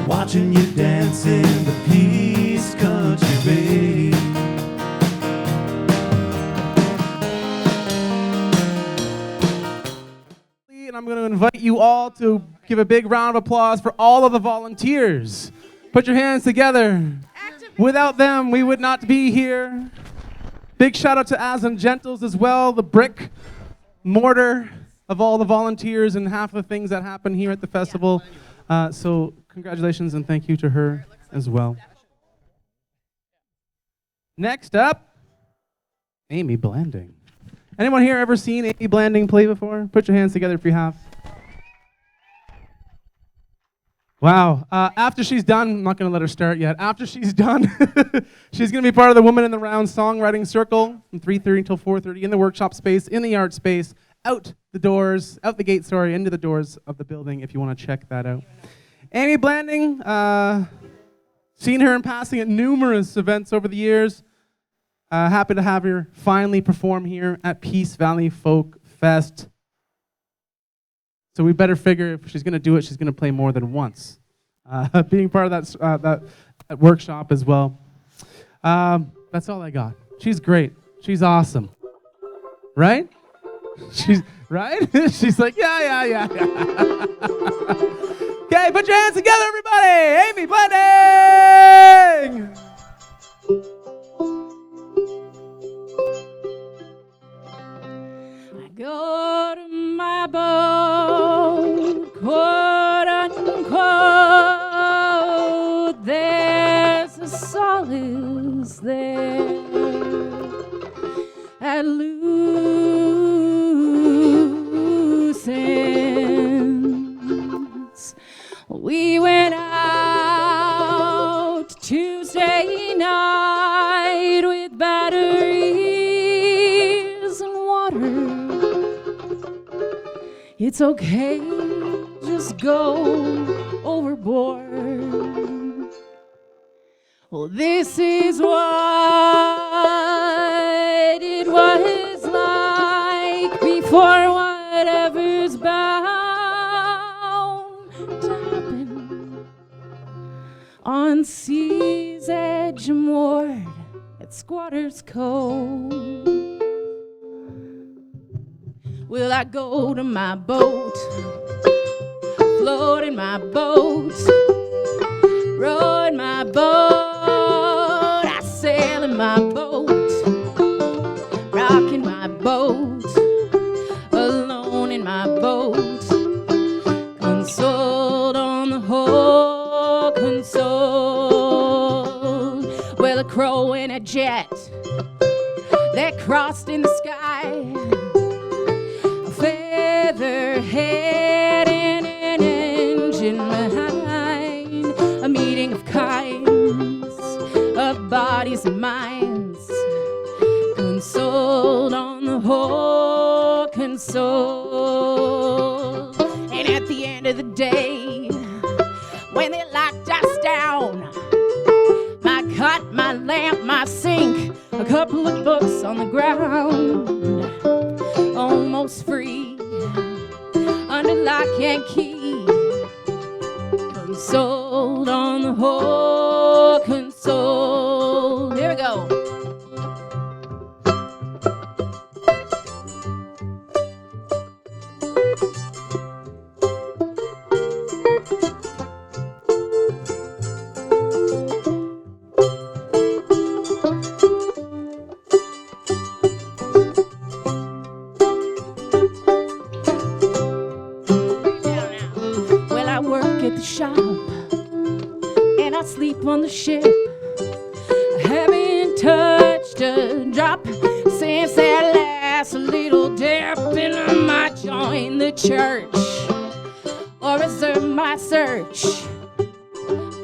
watching you dance in the Peace Country, babe. And I'm going to invite you all to give a big round of applause for all of the volunteers. Put your hands together. Without them, we would not be here. Big shout out to As and Gentles as well, the brick mortar of all the volunteers and half the things that happen here at the festival. So congratulations and thank you to her as well. Next up, Amy Blanding. Anyone here ever seen Amy Blanding play before? Put your hands together if you have. Wow. After she's done, I'm not going to let her start yet. After she's done, she's going to be part of the Woman in the Round songwriting circle from 3:30 until 4:30 in the workshop space, in the art space, out the gate, into the doors of the building if you want to check that out. Amy Blanding, seen her in passing at numerous events over the years. Happy to have her finally perform here at Peace Valley Folk Fest. So we better figure if she's going to do it, she's going to play more than once. Being part of that workshop as well. That's all I got. She's great. She's awesome. Right? She's right? She's like, yeah. Okay, put your hands together, everybody. Amy Blanding! I go to my boat, quote unquote, there's a solace there at loose ends. We went out Tuesday night with batteries and water. It's okay, just go overboard. Well, this is what it was like before whatever's bound to happen on sea's edge moored at Squatter's Cove. Will I go to my boat, float in my boat, row in my boat, I sail in my boat, rock in my boat, alone in my boat, consoled on the whole, consoled. Well, a crow and a jet that crossed in the sky, featherhead and an engine behind, a meeting of kinds, of bodies and minds, consoled on the whole, consoled. And at the end of the day, when they locked us down, my cot, my lamp, my sink, a couple of books on the ground, almost free, under lock and key, consoled on the whole, consoled. Here we go. And I sleep on the ship. I haven't touched a drop since that last little dip. And I might join the church or reserve my search.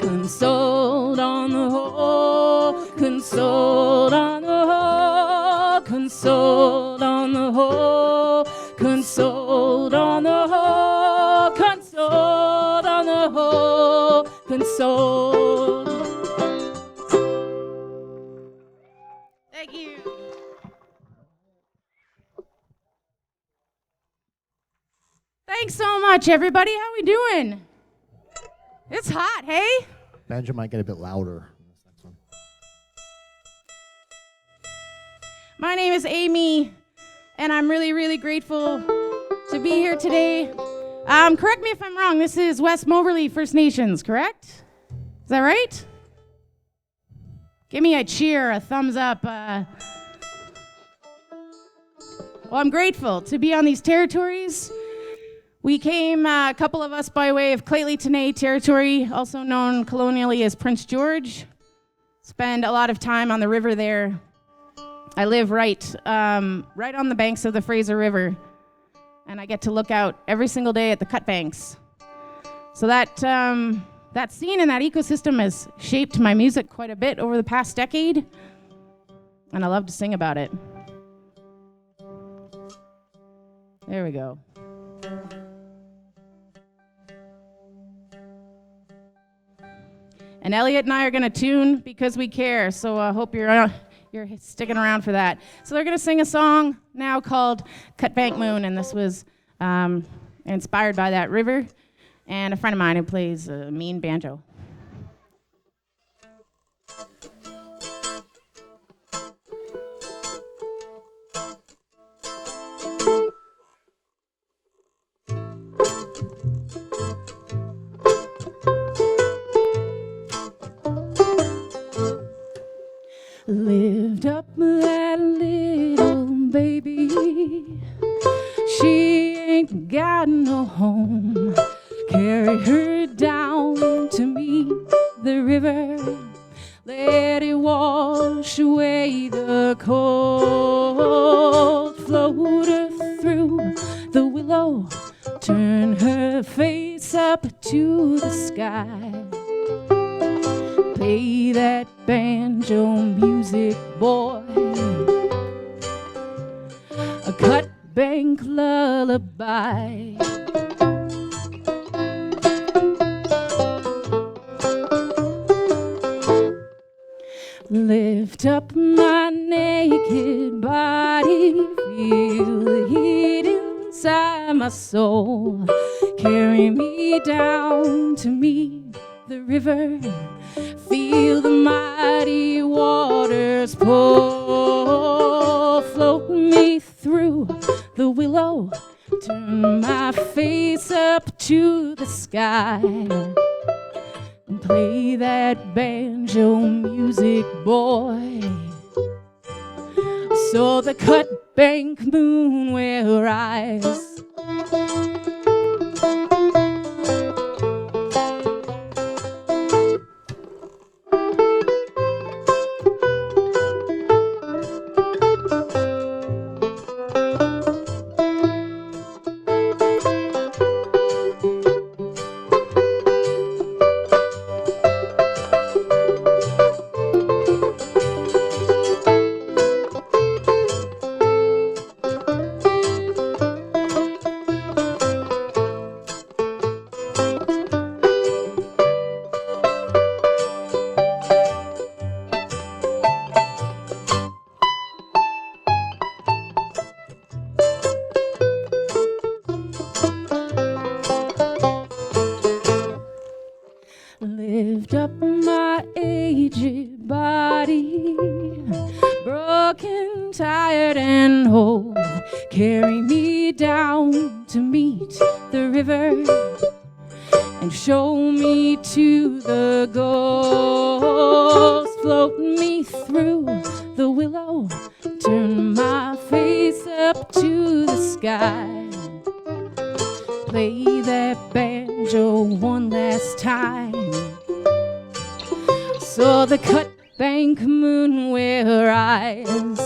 Consoled on the whole, consoled on the whole, consoled on the whole, consoled on the whole, consoled on the whole, consoled. Thank you. Thanks so much, everybody. How we doing? It's hot, hey? Banjo might get a bit louder in this next one. My name is Amy, and I'm really, really grateful to be here today. Correct me if I'm wrong. This is West Moberly First Nations, correct? Is that right? Give me a cheer, a thumbs up. Well, I'm grateful to be on these territories. We came, a couple of us, by way of Clayton territory, also known colonially as Prince George. Spend a lot of time on the river there. I live right on the banks of the Fraser River, and I get to look out every single day at the cut banks. So that scene and that ecosystem has shaped my music quite a bit over the past decade, and I love to sing about it. There we go. And Elliot and I are going to tune because we care, so I hope you're sticking around for that. So they're going to sing a song now called Cut Bank Moon, and this was inspired by that river and a friend of mine who plays mean banjo. Lived up that little baby, she ain't got no home. Carry her down to meet the river, let it wash away the cold. Float her through the willow, turn her face up to the sky. Play that banjo music, boy, a cut bank lullaby. Lift up my naked body, feel the heat inside my soul. Carry me down to meet the river, feel the mighty waters pull. Float me through the willow, turn my face up to the sky, and play that banjo music, boy, so the cut bank moon will rise. Lift up my aged body, broken, tired, and whole. Carry me down to meet the river, and show me to the ghost. Float me through the willow, turn my face up to the sky. Play that banjo one last time, so the cut bank moon will rise.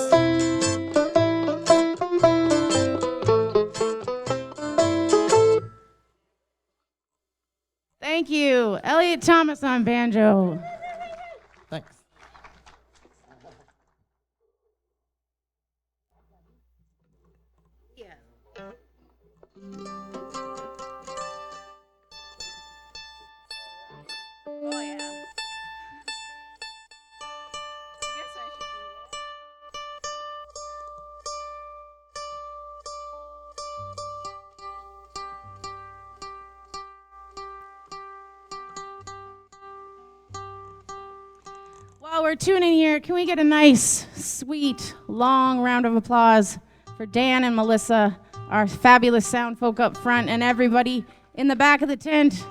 Thank you, Elliot Thomas on banjo. Thanks. Oh, yeah. I guess I should do that. While we're tuning here, can we get a nice, sweet, long round of applause for Dan and Melissa, our fabulous sound folk up front, and everybody in the back of the tent.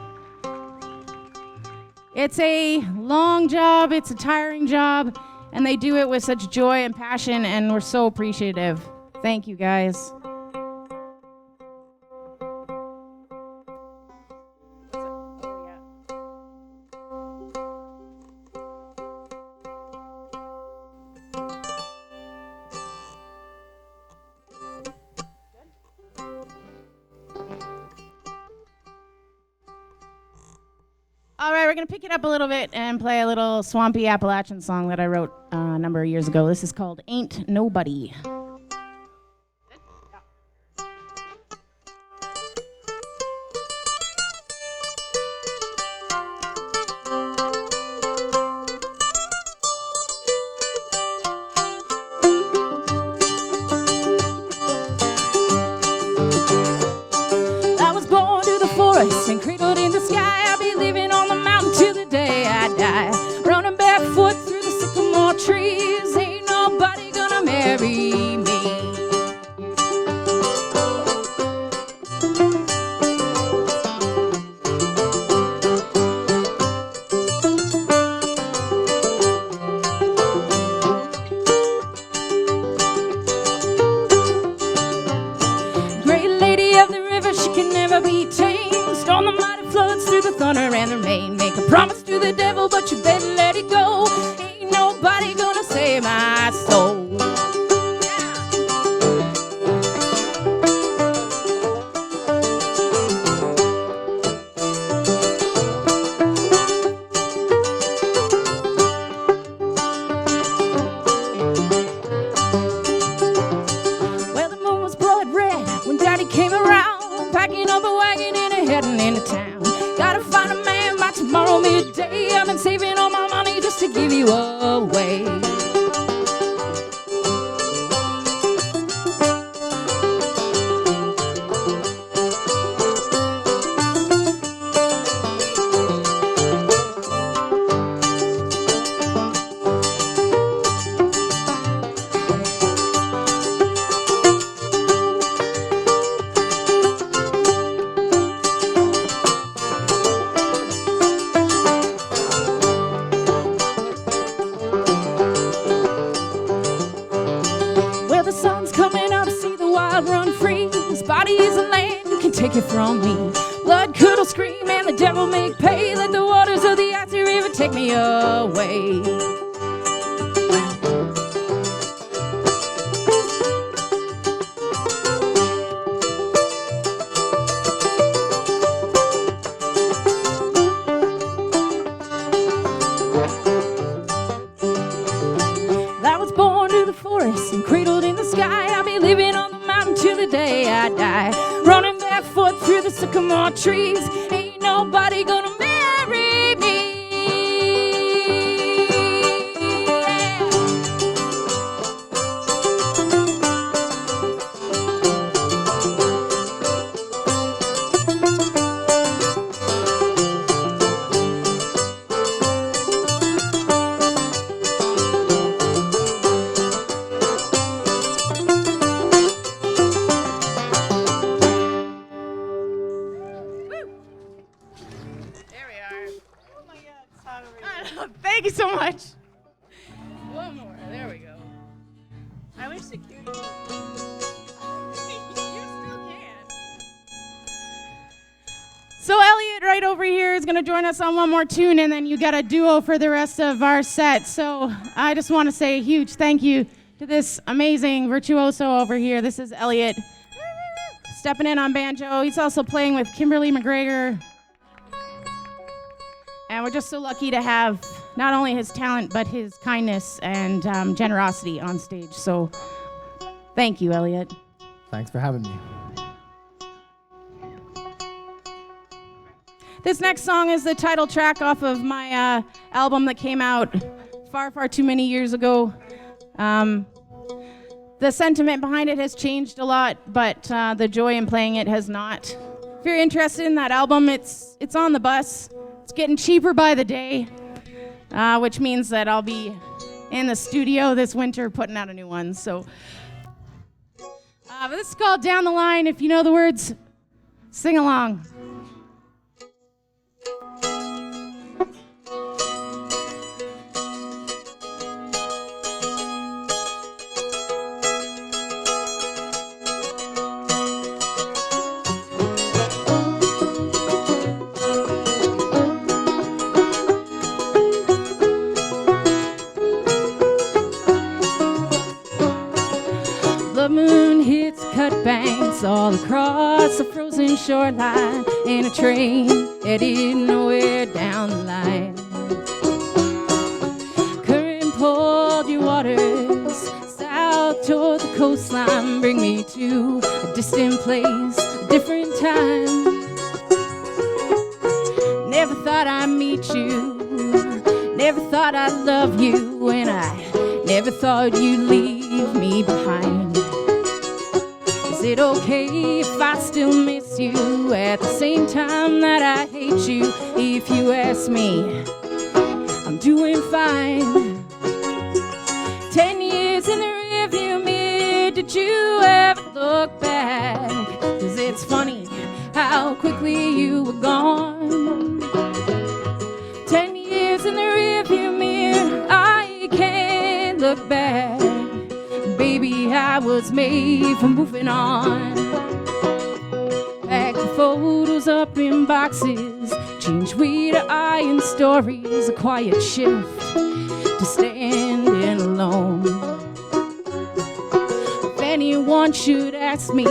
It's a long job, it's a tiring job, and they do it with such joy and passion, and we're so appreciative. Thank you, guys. All right, we're going to pick it up a little bit and play a little swampy Appalachian song that I wrote a number of years ago. This is called Ain't Nobody. I was born to the forest and cradled in the sky. I'll be living on the mountain till the day I die. Running barefoot through the sycamore trees. Ain't nobody gonna marry me. Great lady of the river, she can never be tamed. Storm the mighty floods through the thunder and the rain. Make a promise to the devil, but you better let it go. Ain't nobody gonna save my soul. Well, the moon was blood red when Daddy came around, packing up a wagon and heading into town. Gotta find a man by tomorrow midday. I've been saving all my money just to give you away. Well, the sun's coming up, see the wild run free. This body is a land, you can take it from me. Blood curdle scream and the devil make pay. Let the waters of the icy river take me away. I was born to the forest and cradled in the sky. I'll be living on the mountain till the day I die. Running barefoot through the sycamore trees. Ain't nobody gonna marry me. There we are. Oh my God, thank you so much. One more. There we go. I wish security was. You still can. So Elliot right over here is going to join us on one more tune, and then you got a duo for the rest of our set. So I just want to say a huge thank you to this amazing virtuoso over here. This is Elliot stepping in on banjo. He's also playing with Kimberly McGregor. And we're just so lucky to have not only his talent, but his kindness and generosity on stage. So thank you, Elliot. Thanks for having me. This next song is the title track off of my album that came out far, far too many years ago. The sentiment behind it has changed a lot, but the joy in playing it has not. If you're interested in that album, it's on the bus. It's getting cheaper by the day. which means that I'll be in the studio this winter putting out a new one. So, but this is called Down the Line. If you know the words, sing along. The moon hits cut banks all across the frozen shoreline in a train headed nowhere down the line. Current pulled your waters south toward the coastline, bring me to a distant place, a different time. Never thought I'd meet you, never thought I'd love you, and I never thought you'd leave me behind. Is it okay if I still miss you at the same time that I hate you? If you ask me, I'm doing fine. 10 years in the rearview mirror, did you ever look back? 'Cause it's funny how quickly you were gone. 10 years in the rearview mirror, I can't look back. Baby, I was made for moving on. Pack the photos up in boxes, change we to iron stories, a quiet shift to standing alone. If anyone should ask me,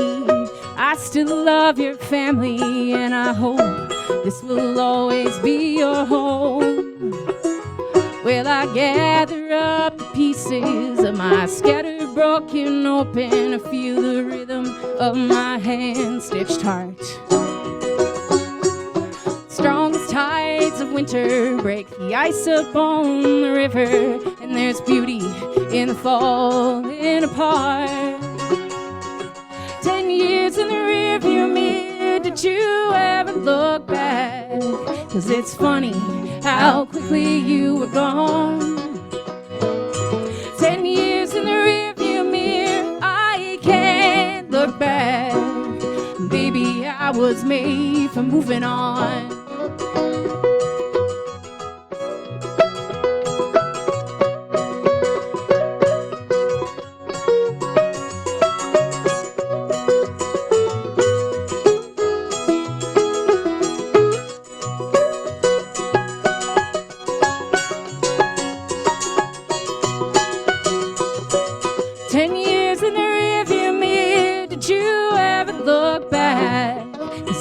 I still love your family, and I hope this will always be your home. Well, I gather up the pieces of my scattered, broken open, I feel the rhythm of my hand-stitched heart. Strongest tides of winter break the ice up on the river, and there's beauty in the falling apart. 10 years in the rearview mirror, did you ever look back? 'Cause it's funny how quickly you were gone. 10 years in the rearview mirror, I can't look back. Baby, I was made for moving on.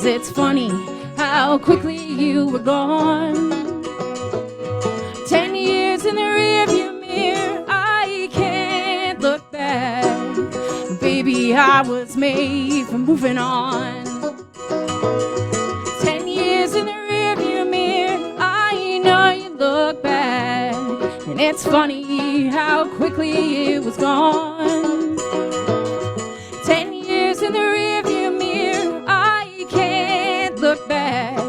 It's funny how quickly you were gone. 10 years in the rearview mirror, I can't look back. Baby, I was made for moving on. 10 years in the rearview mirror, I know you look back, and it's funny how quickly it was gone. 10 years in the rearview mirror, I can't look back.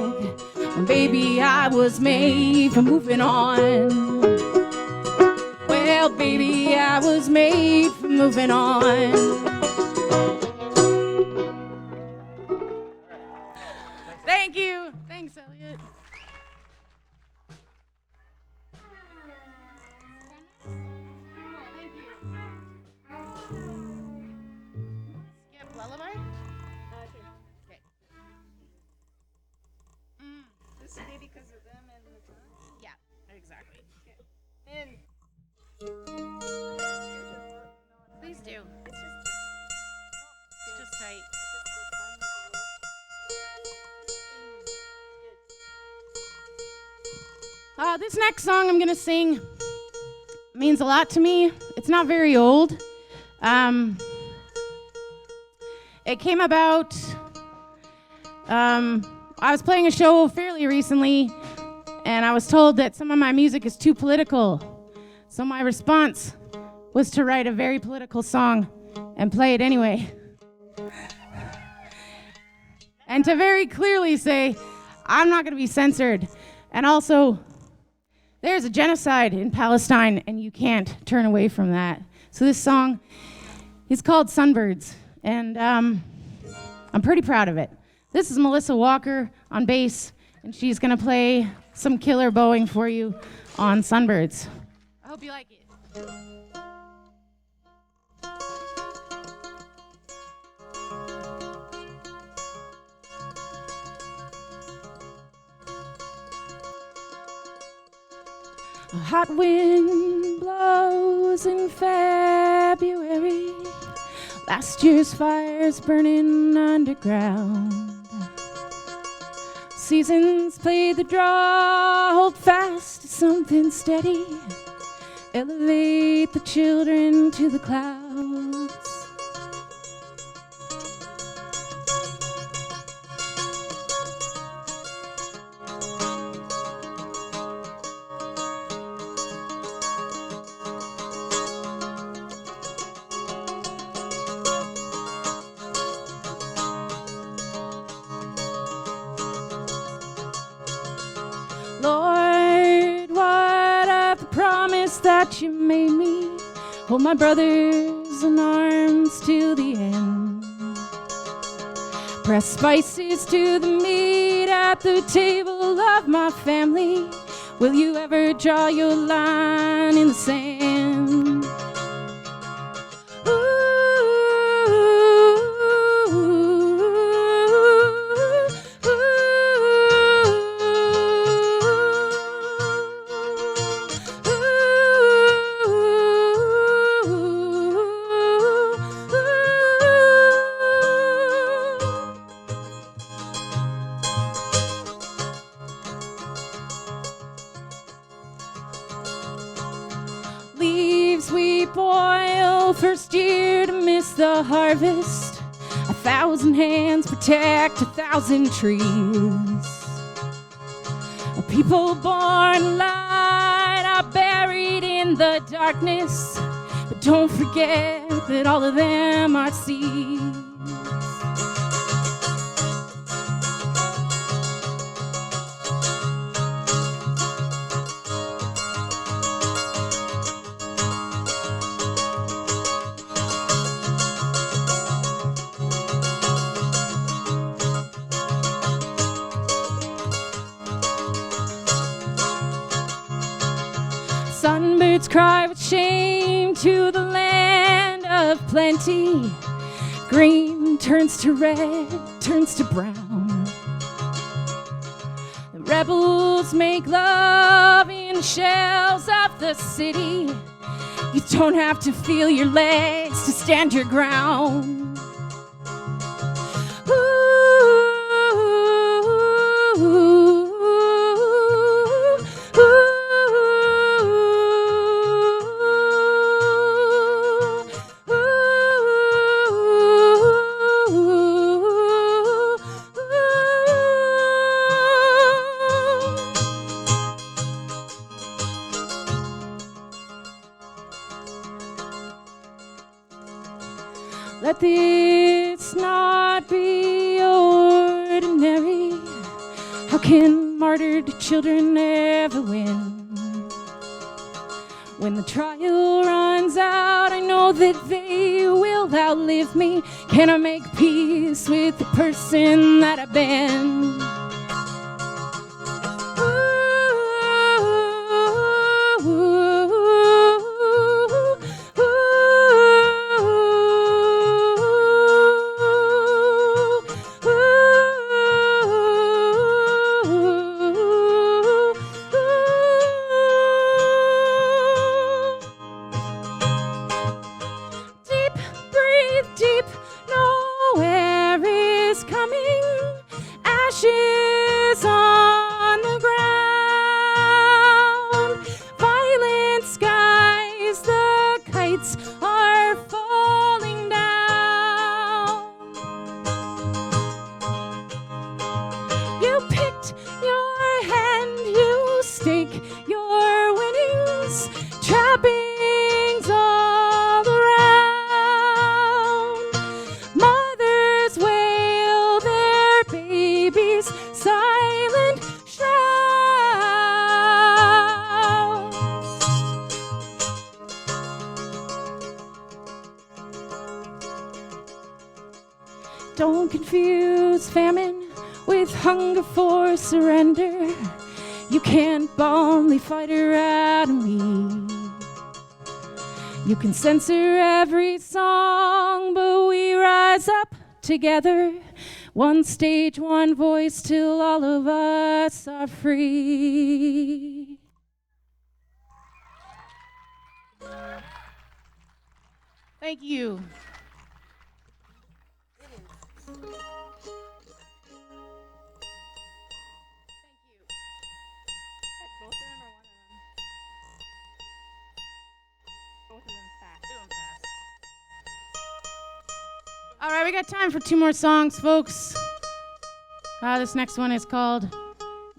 Baby, I was made for moving on. Well, baby, I was made for moving on. Thank you. Thanks, Elliot. Thank you. Skip lullaby? Okay. This is maybe because of them and the time. Yeah, exactly. And Please do. it's just It's just tight. This next song I'm gonna sing means a lot to me. It's not very old. It came about. I was playing a show fairly recently, and I was told that some of my music is too political. So my response was to write a very political song and play it anyway. And to very clearly say, I'm not going to be censored. And also, There's a genocide in Palestine, and you can't turn away from that. So this song is called Sunbirds, and I'm pretty proud of it. This is Melissa Walker on bass, and she's gonna play some killer bowing for you on Sunbirds. I hope you like it. A hot wind blows in February. Last year's fire's burning underground. Seasons play the draw, hold fast to something steady. Elevate the children to the clouds. Lord, what of the promise that you made me? Hold my brothers in arms till the end. Press spices to the meat at the table of my family. Will you ever draw your line in the sand? Leaves we boil, first year to miss the harvest. 1,000 hands protect 1,000 trees. A people born light are buried in the darkness, but don't forget that all of them are seeds. Sunbirds cry with shame to the land of plenty. Green turns to red, turns to brown. The rebels make love in the shells of the city. You don't have to feel your legs to stand your ground. Let this not be ordinary. How can martyred children ever win? When the trial runs out, I know that they will outlive me. Can I make peace with the person that I've been? Ashes on the ground, violent skies, the kites are falling down. You picked your hand, you stake your winnings, trappings all around. Mothers wail their babies, silent shroud. Don't confuse famine with hunger for surrender. You can't bomb the fighter out of me. You can censor every song, but we rise up together. One stage, one voice, till all of us are free. Thank you. All right, we got time for 2 more songs, folks. This next one is called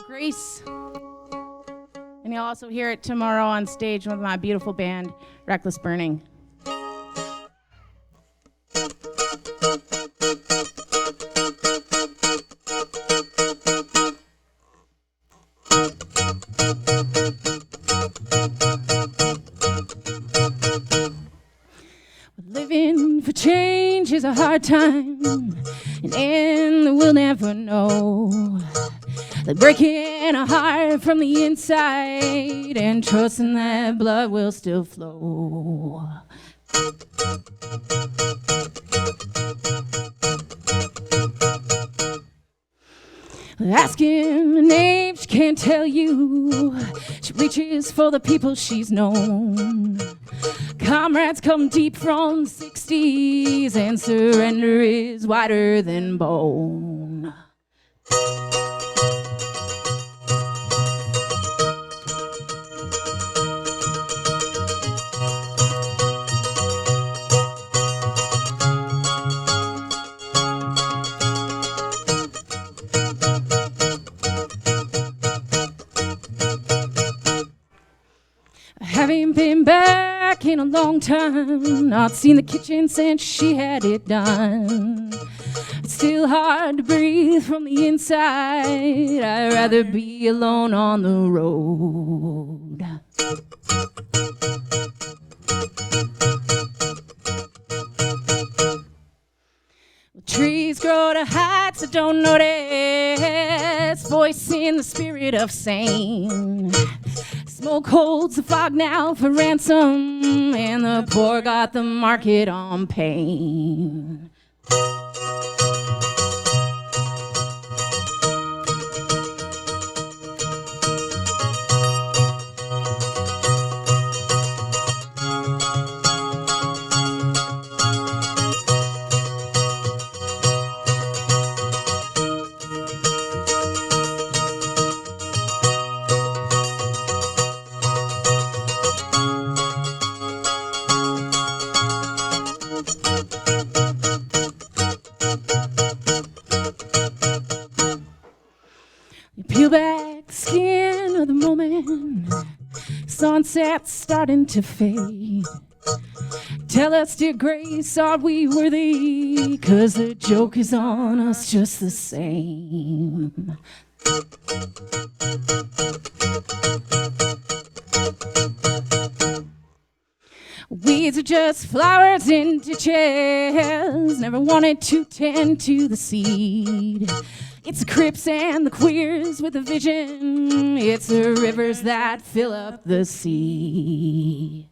Grace. And you'll also hear it tomorrow on stage with my beautiful band, Reckless Burning. Living for change is a hard time, and we'll never know. Like breaking a heart from the inside and trusting that blood will still flow. Asking her name, she can't tell you. She reaches for the people she's known. Comrades come deep from the 60s, and surrender is wider than bone. Haven't been back in a long time, not seen the kitchen since she had it done. It's still hard to breathe from the inside. I'd rather be alone on the road. Trees grow to heights I don't notice, voice in the spirit of sane. Smoke holds the fog now for ransom, and the poor got the market on pain. Peel back the skin of the moment, sunset's starting to fade. Tell us, dear Grace, are we worthy? 'Cause the joke is on us just the same. Weeds are just flowers in ditches, never wanted to tend to the seed. It's the Crips and the queers with a vision. It's the rivers that fill up the sea.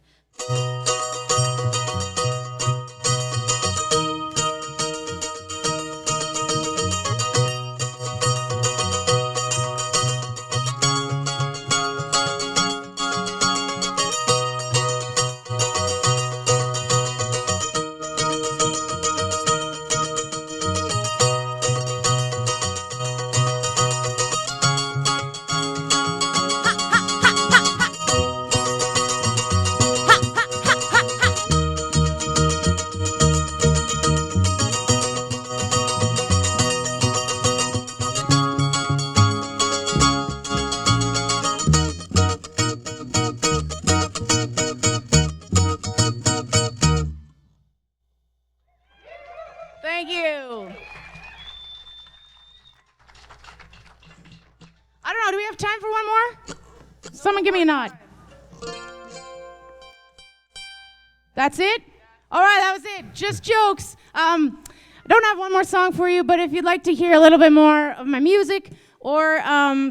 Thank you. I don't know, do we have time for one more? Someone give me a nod. That's it? All right, that was it. Just jokes. I don't have one more song for you, but if you'd like to hear a little bit more of my music or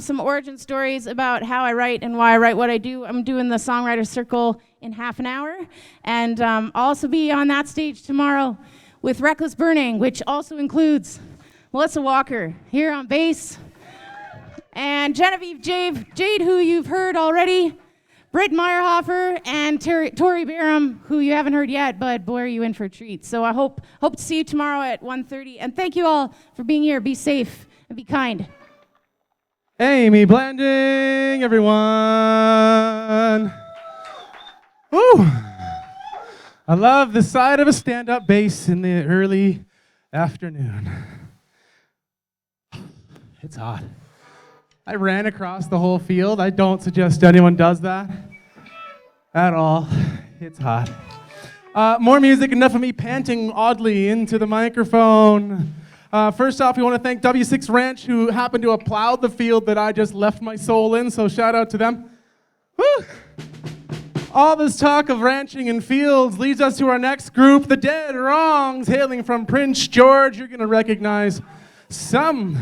some origin stories about how I write and why I write what I do, I'm doing the Songwriter Circle in half an hour. And I'll also be on that stage tomorrow with Reckless Burning, which also includes Melissa Walker here on bass, and Genevieve Jade, who you've heard already, Britt Meyerhofer, and Tori Barham, who you haven't heard yet, but boy, are you in for a treat. So I hope to see you tomorrow at 1:30. And thank you all for being here. Be safe and be kind. Amy Blanding, everyone. Woo! I love the side of a stand-up bass in the early afternoon. It's hot. I ran across the whole field. I don't suggest anyone does that at all. It's hot. More music, enough of me panting oddly into the microphone. First off, we want to thank W6 Ranch, who happened to have plowed the field that I just left my soul in, so shout out to them. Woo! All this talk of ranching and fields leads us to our next group, the Dead Wrongs, hailing from Prince George. You're going to recognize some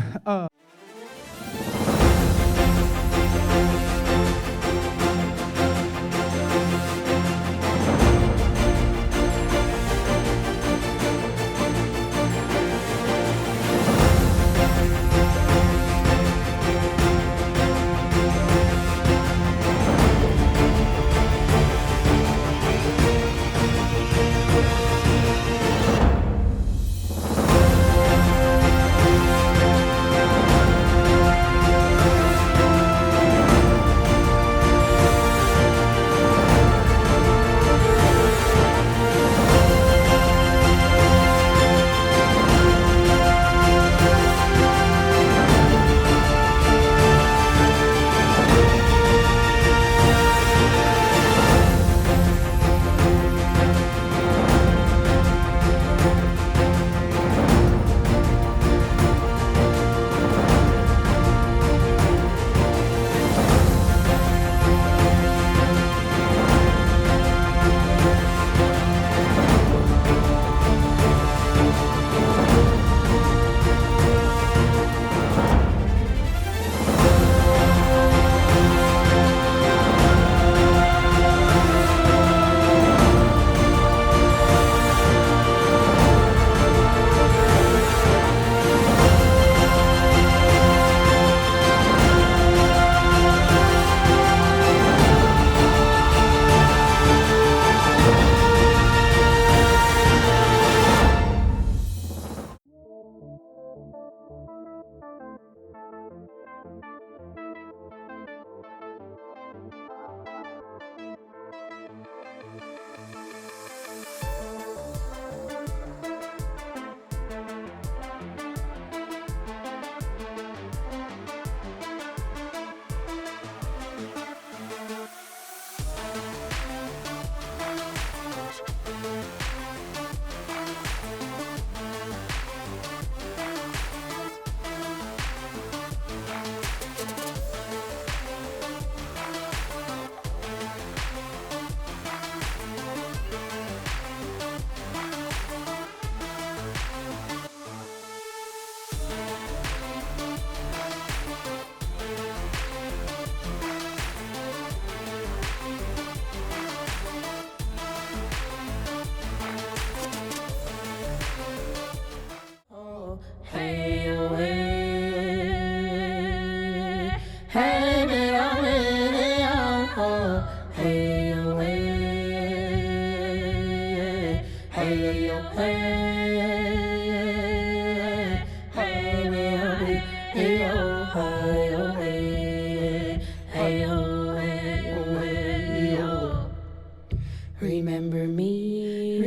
Remember me,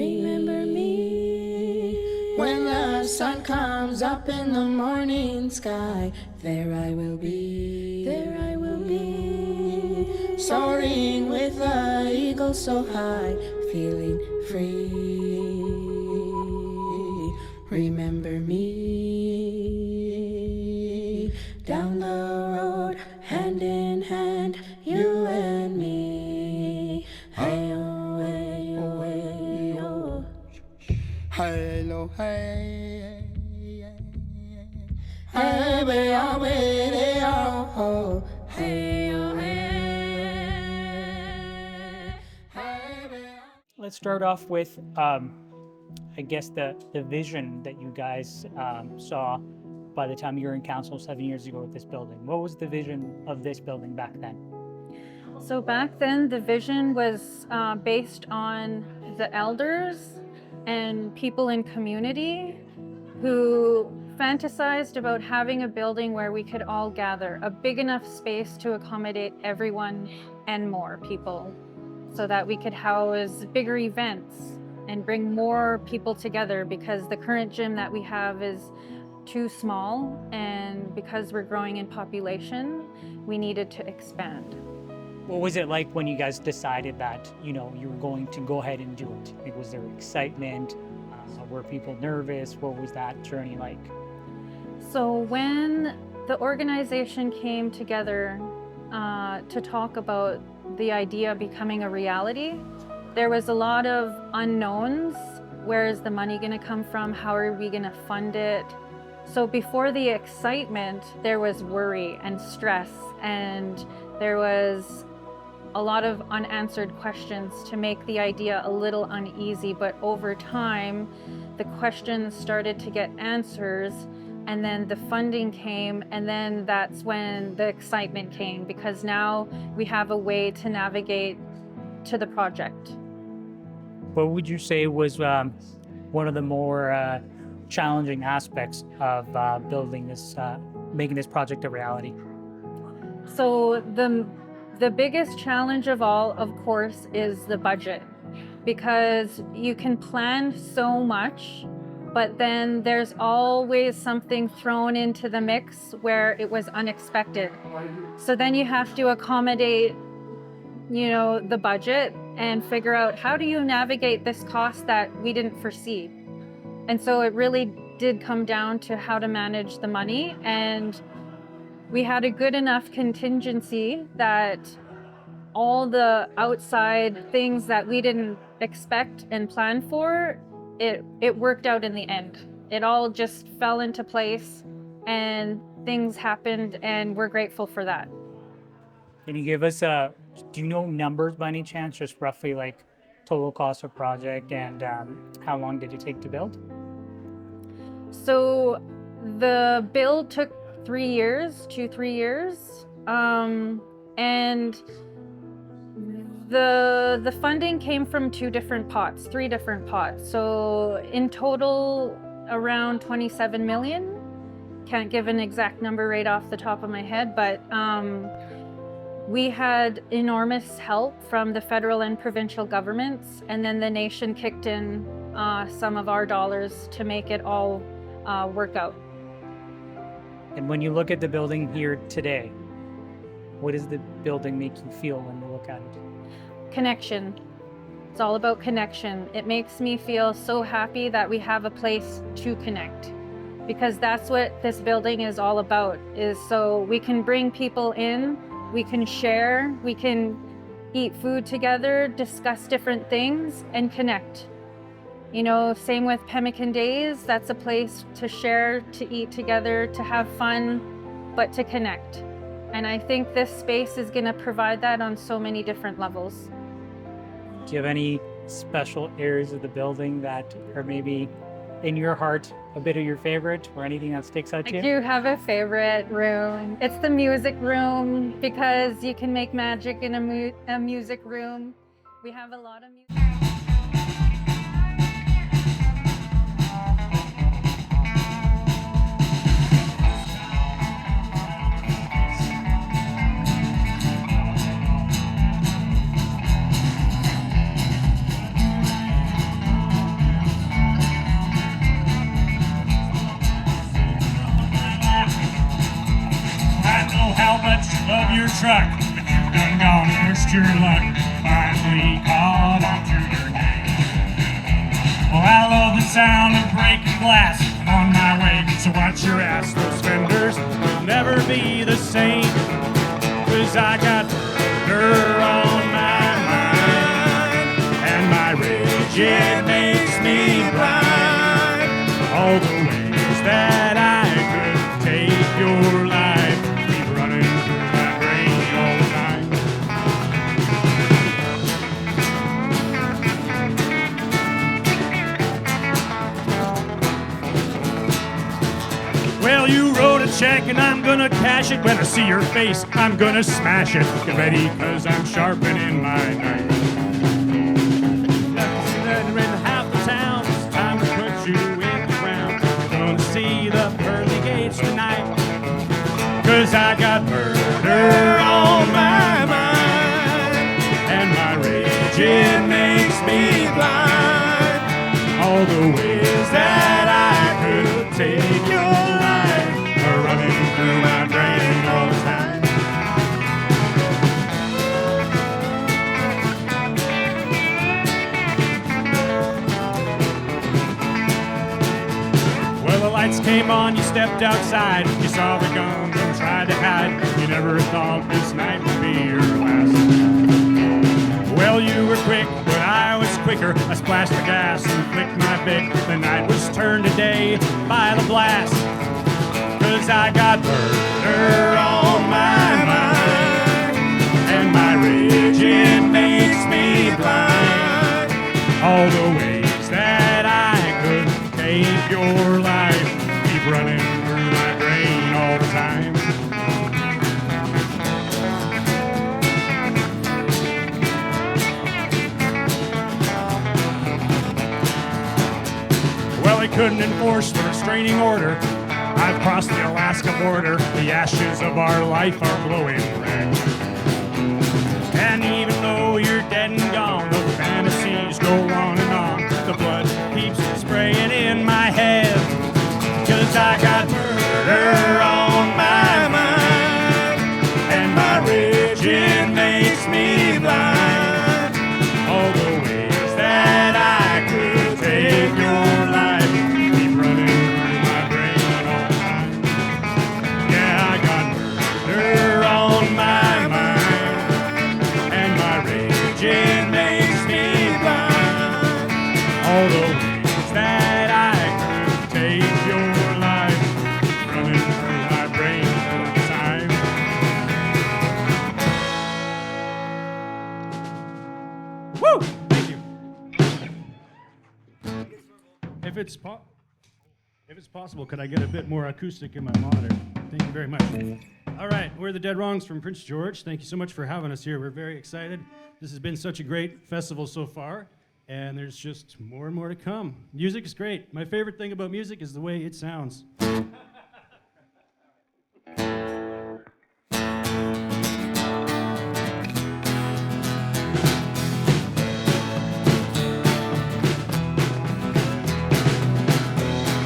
when the sun comes up in the morning sky. There I will be, soaring with the eagle so high, feeling free. Remember me, down the road, hand in hand, you and me. Hey-oh, hey-oh, hey-oh. Hello, hey. Hey, we are with it, oh, hey, oh, hey. Let's start off with, I guess, the vision that you guys saw by the time you were in council 7 years ago with this building. What was the vision of this building back then? So back then, the vision was based on the elders and people in community who fantasized about having a building where we could all gather, a big enough space to accommodate everyone and more people, so that we could house bigger events and bring more people together, because the current gym that we have is too small, and because we're growing in population, we needed to expand. What was it like when you guys decided that, you were going to go ahead and do it? Like, was there excitement? Were people nervous? What was that journey like? So when the organization came together to talk about the idea becoming a reality, there was a lot of unknowns. Where is the money going to come from? How are we going to fund it? So before the excitement, there was worry and stress, and there was a lot of unanswered questions to make the idea a little uneasy. But over time, the questions started to get answers, and then the funding came, and then that's when the excitement came, because now we have a way to navigate to the project. What would you say was one of the more challenging aspects of building this, making this project a reality? So the biggest challenge of all, of course, is the budget, because you can plan so much, but then there's always something thrown into the mix where it was unexpected. So then you have to accommodate, the budget and figure out, how do you navigate this cost that we didn't foresee? And so it really did come down to how to manage the money, and we had a good enough contingency that all the outside things that we didn't expect and plan for, it worked out in the end. It all just fell into place and things happened, and we're grateful for that. Can you give us do you know numbers by any chance, just roughly like total cost of project, and how long did it take to build? So the build took 3 years, 2-3 years. And the funding came from 3 different pots. So in total, around 27 million. Can't give an exact number right off the top of my head, but we had enormous help from the federal and provincial governments, and then the nation kicked in some of our dollars to make it all work out. And when you look at the building here today, what does the building make you feel when you look at it? Connection. It's all about connection. It makes me feel so happy that we have a place to connect, because that's what this building is all about, is so we can bring people in, we can share, we can eat food together, discuss different things, and connect. Same with Pemmican Days, that's a place to share, to eat together, to have fun, but to connect. And I think this space is going to provide that on so many different levels. Do you have any special areas of the building that are maybe in your heart a bit of your favorite, or anything that sticks out to you? I do have a favorite room. It's the music room, because you can make magic in a music room. We have a lot of music. Love your truck, but you done gone and pushed your luck. Finally caught on to your game. Well, I love the sound of breaking glass on my way, so watch your ass. Those fenders will never be the same, 'cause I got her on my mind, and my rage, it makes me blind. All the ways that I could take check and I'm gonna cash it. When I see your face, I'm gonna smash it. Get ready, cause I'm sharpening my knife. In half the town, it's time to put you in the ground. You're gonna see the pearly gates tonight. Cause I got murder on my mind, and my rage, it makes me blind. All the ways that I could take your life are running through my brain all the time. Well, the lights came on, you stepped outside, you saw the gun and tried to hide. You never thought this night would be your last. Well, you were quick, but I was quicker. I splashed the gas and flicked my bit. The night was turned to day by the blast. Cause I got murder on my mind, and my rage, it makes me blind. All the ways that I could take your life keep running through my brain all the time. Well, they couldn't enforce the restraining order. I've crossed the Alaska border. The ashes of our life are glowing red. And even though you're dead and gone, the fantasies go on and on. The blood keeps spraying in my head. Cause I got murder on my mind, and my rage, it makes me blind. All the ways that I could take your life keep running through my brain all the time. Yeah, I got murder on my mind, and my rage, it makes me blind. All the ways that I could take your life running through my brain all the time. Woo! Thank you. If it's possible, could I get a bit more acoustic in my monitor? Thank you very much. All right, we're the Dead Wrongs from Prince George. Thank you so much for having us here. We're very excited. This has been such a great festival so far, and there's just more and more to come. Music is great. My favorite thing about music is the way it sounds.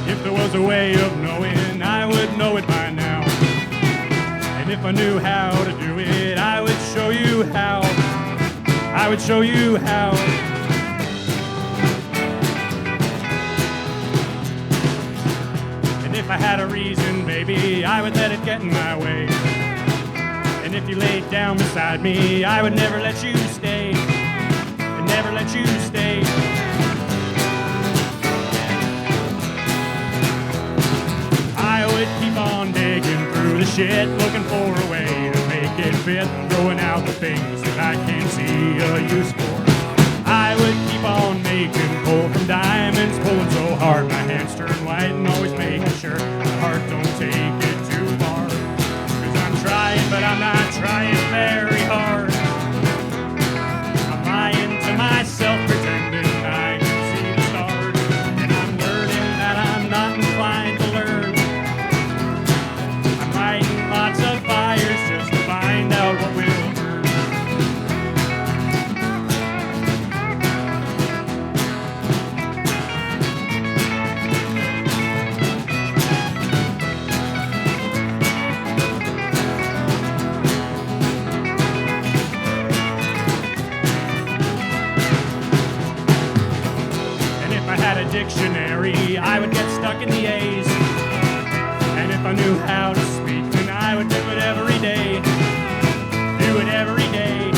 If there was a way of knowing, I would know it by now. And if I knew how to do it, I would show you how. I would show you how. And if I had a reason, baby, I would let it get in my way. And if you laid down beside me, I would never let you stay. And never let you stay. I would keep on digging through the shit, looking for a way to make it fit, throwing out the things that I can't see a use for. I would keep on making coal from diamonds, pulling so hard my hands turn white, and always making sure my heart don't take it too far. Cause I'm trying, but I'm not trying very hard. I'm lying to myself, pretending I can see the stars, and I'm learning that I'm not inclined to learn. I'm lighting lots of fires just to find out what will burn. And if I had a dictionary, I would get stuck in the A's. And if I knew how to speak, then I would do it every day. Do it every day.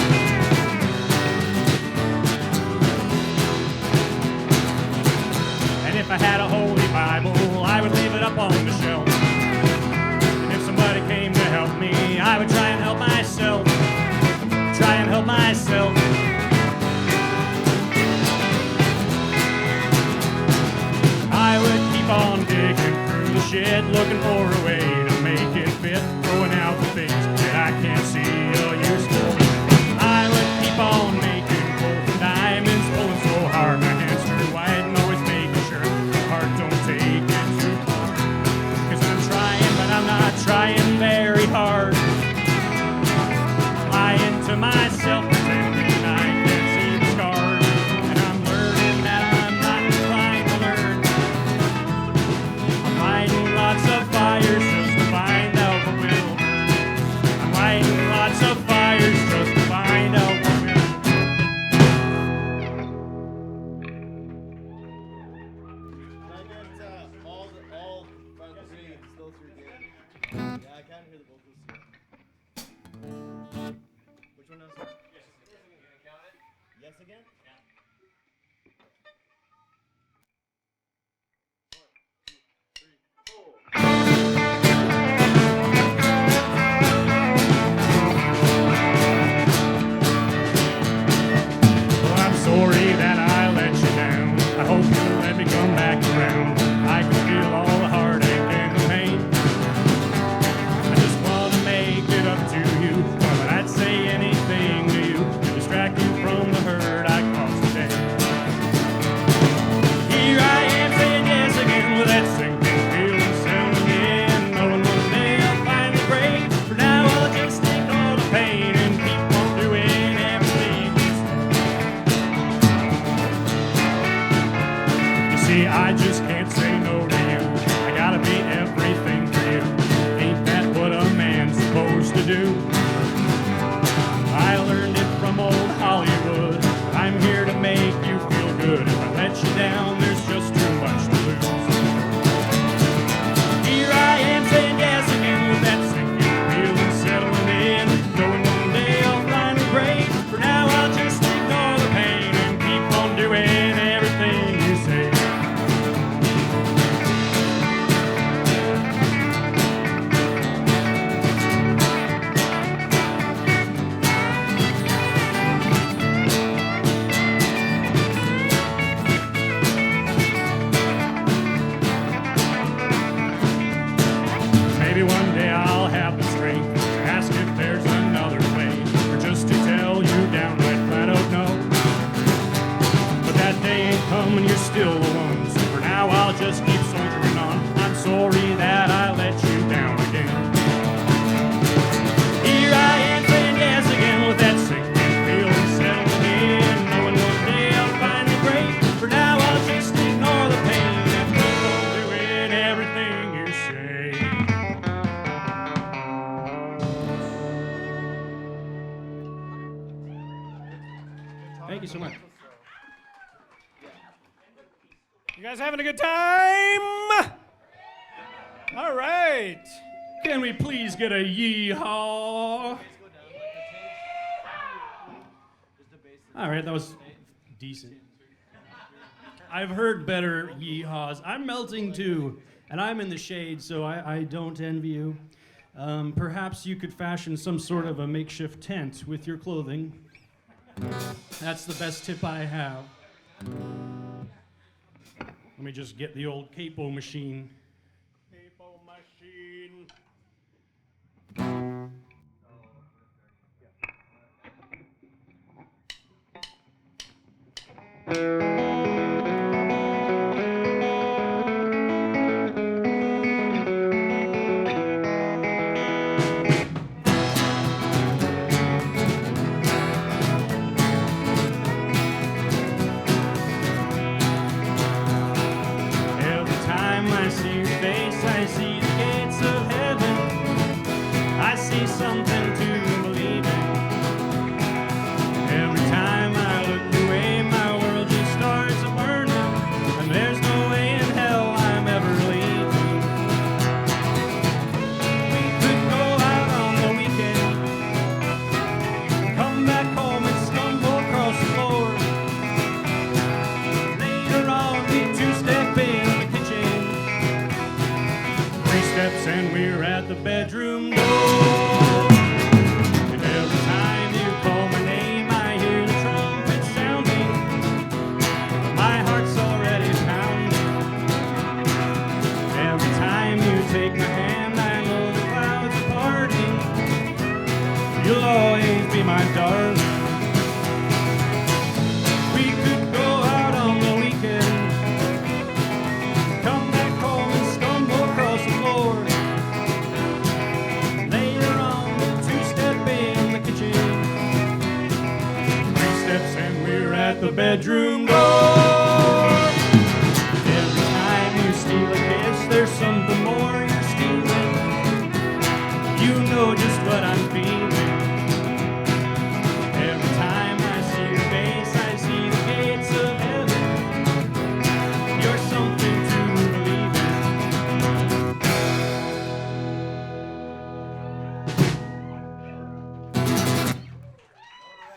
And if I had a holy Bible, I would leave it up on the shelf. And if somebody came to help me, I would try and help myself. Try and help myself. I would keep on digging through the shit, looking for a way to make shit, throwing out the things that I can't see or use for. I would keep on making gold and diamonds, pulling so hard my hands turn white, and always making sure my heart don't take it too far. 'Cause I'm trying, but I'm not trying very hard. Lying to myself, pretending I can't see the scars, and I'm learning that I'm not trying to learn. I'm lighting lots of fires just to find out what will burn. I'm lighting lots of fires just to find out what will burn. I get all front three still through good. Yeah, I can't hear the vocals. Which one is it? Yes again? Well, I'm sorry that I let you down. I hope you'll let me come back around. I can feel all the heartache and the pain. I just want to make it up to you. Well, I'd say anything to you to distract you from the hurt I caused today. Here I am saying yes again with that sinking feeling settling in. Knowing one day I'll finally break. For now I'll just ignore the pain and keep on doing everything. You see, I just can't say no to you. I gotta be everything for you. Ain't that what a man's supposed to do? I learned it from old Hollywood. I'm here to make you feel good. If I let you down, there's just too much to lose. Here I am saying yes again with that sinking feeling settling in. Knowing one day I'll finally break. For now I'll just ignore the pain and keep on doing everything you say. Maybe one day I'll have the strength to ask if there's another way, or just to tell you downright flat out no. But that day ain't coming, you're still the one. So for now I'll just keep soldiering on. I'm sorry that I let you down again. Here I am saying yes again with that sinking feeling settling in. Knowing one day I'll finally break. For now I'll just ignore the pain and keep on doing everything you say. Thank you so much. You guys having a good time? All right. Can we please get a yee-haw? All right, that was decent. I've heard better yee-haws. I'm melting too, and I'm in the shade, so I don't envy you. Perhaps you could fashion some sort of a makeshift tent with your clothing. That's the best tip I have. Let me just get the old capo machine. Capo machine. Every time I see your face, I see the gates of heaven. I see something to believe in. Every time I look your way, my world just starts a burning, and there's no way in hell I'm ever leaving. We could go out on the weekend, come back home and stumble across the floor. Later on, we two-step in the kitchen, 3 steps and we're at the bedroom door. And every time you call my name, I hear the trumpet sounding. My heart's already pounding. Every time you take my hand, I know the clouds are steps and we're at the bedroom door. Every time you steal a kiss, there's something more you're stealing. You know just what I'm feeling. Every time I see your face, I see the gates of heaven. You're something to believe in.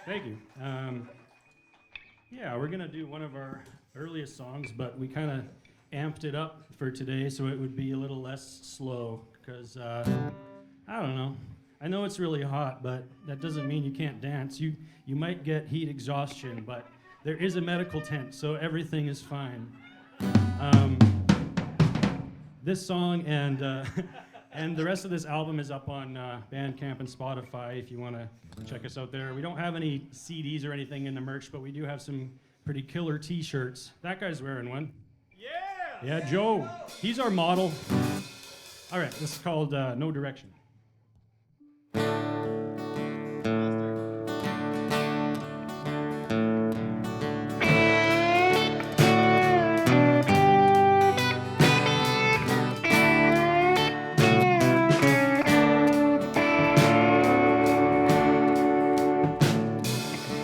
Thank you. Yeah, we're gonna do one of our earliest songs, but we kind of amped it up for today so it would be a little less slow, because I don't know. I know it's really hot, but that doesn't mean you can't dance. You might get heat exhaustion, but there is a medical tent, so everything is fine. This song and and the rest of this album is up on Bandcamp and Spotify if you want to check us out there. We don't have any CDs or anything in the merch, but we do have some pretty killer T-shirts. That guy's wearing one. Yeah, Joe. He's our model. All right, this is called No Direction.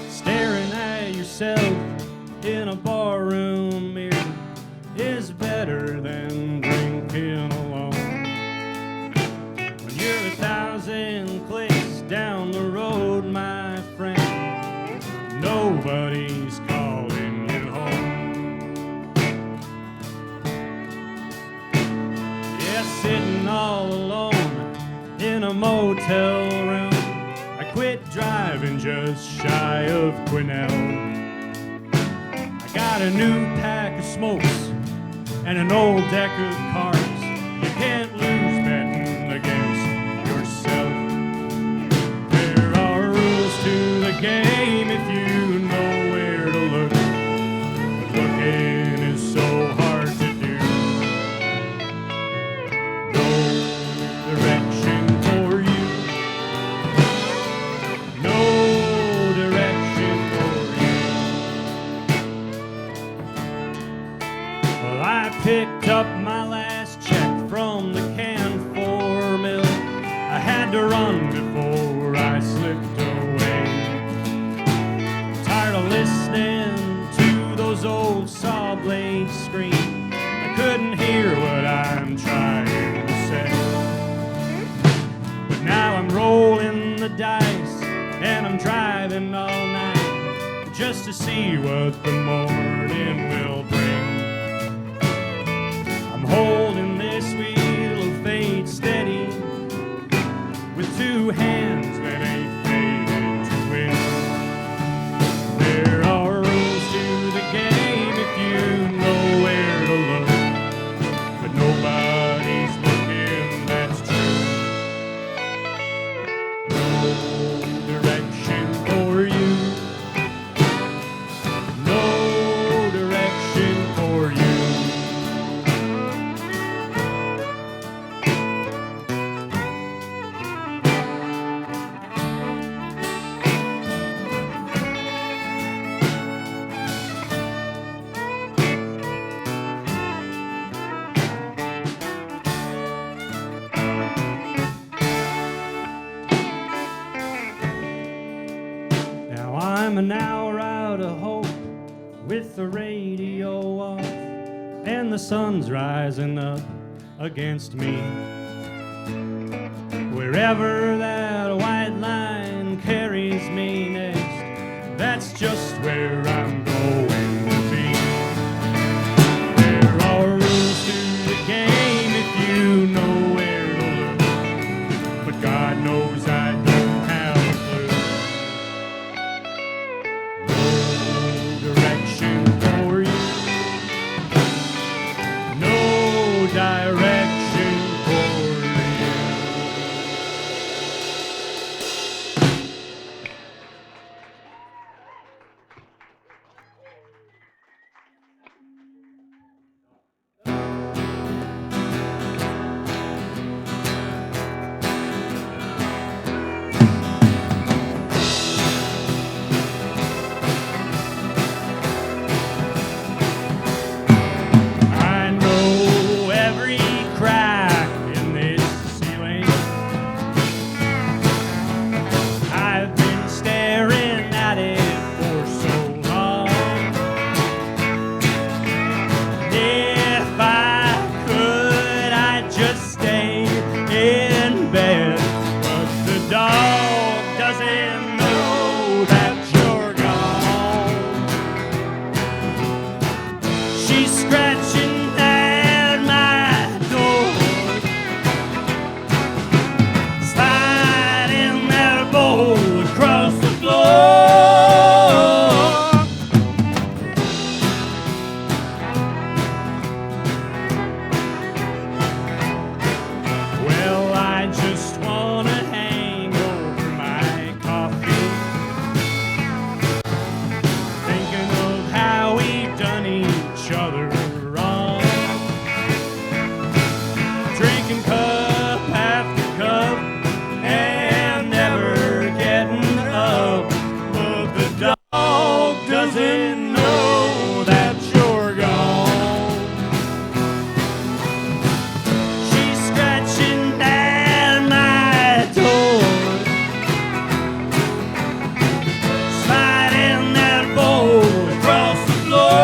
Staring at yourself in a barroom mirror is better than drinking alone. When you're 1,000 clicks down the road, my friend, nobody's calling you home. Yeah, sitting all alone in a motel room, I quit driving just shy of Quesnel. I got a new pack of smokes and an old deck of cards. You can't lose betting against yourself. There are rules to the game if you know where to look. But looking is so hard to do. No direction for you. No direction for you. Well, I picked up my last check from the can 4 mil. I had to run before I slipped away. Tired of listening to those old saw blades scream. I couldn't hear what I'm trying to say. But now I'm rolling the dice and I'm driving all night just to see what the morning will bring. I'm holding this wheel of fate steady with 2 hands that ain't faded to win. There are rules to the game if you know where to look, but nobody's looking, that's true. No direction for you. No direction for you. Now I'm an hour out of hope with the radio off and the sun's rising up against me. Wherever that white line carries me next, that's just where I'm going to be. There are rules to the game if you know where to look, but God knows I don't have a clue. No direction for you. No direction for you. doesn't know that you're gone. She's scratching at my door, sliding that bowl across the floor.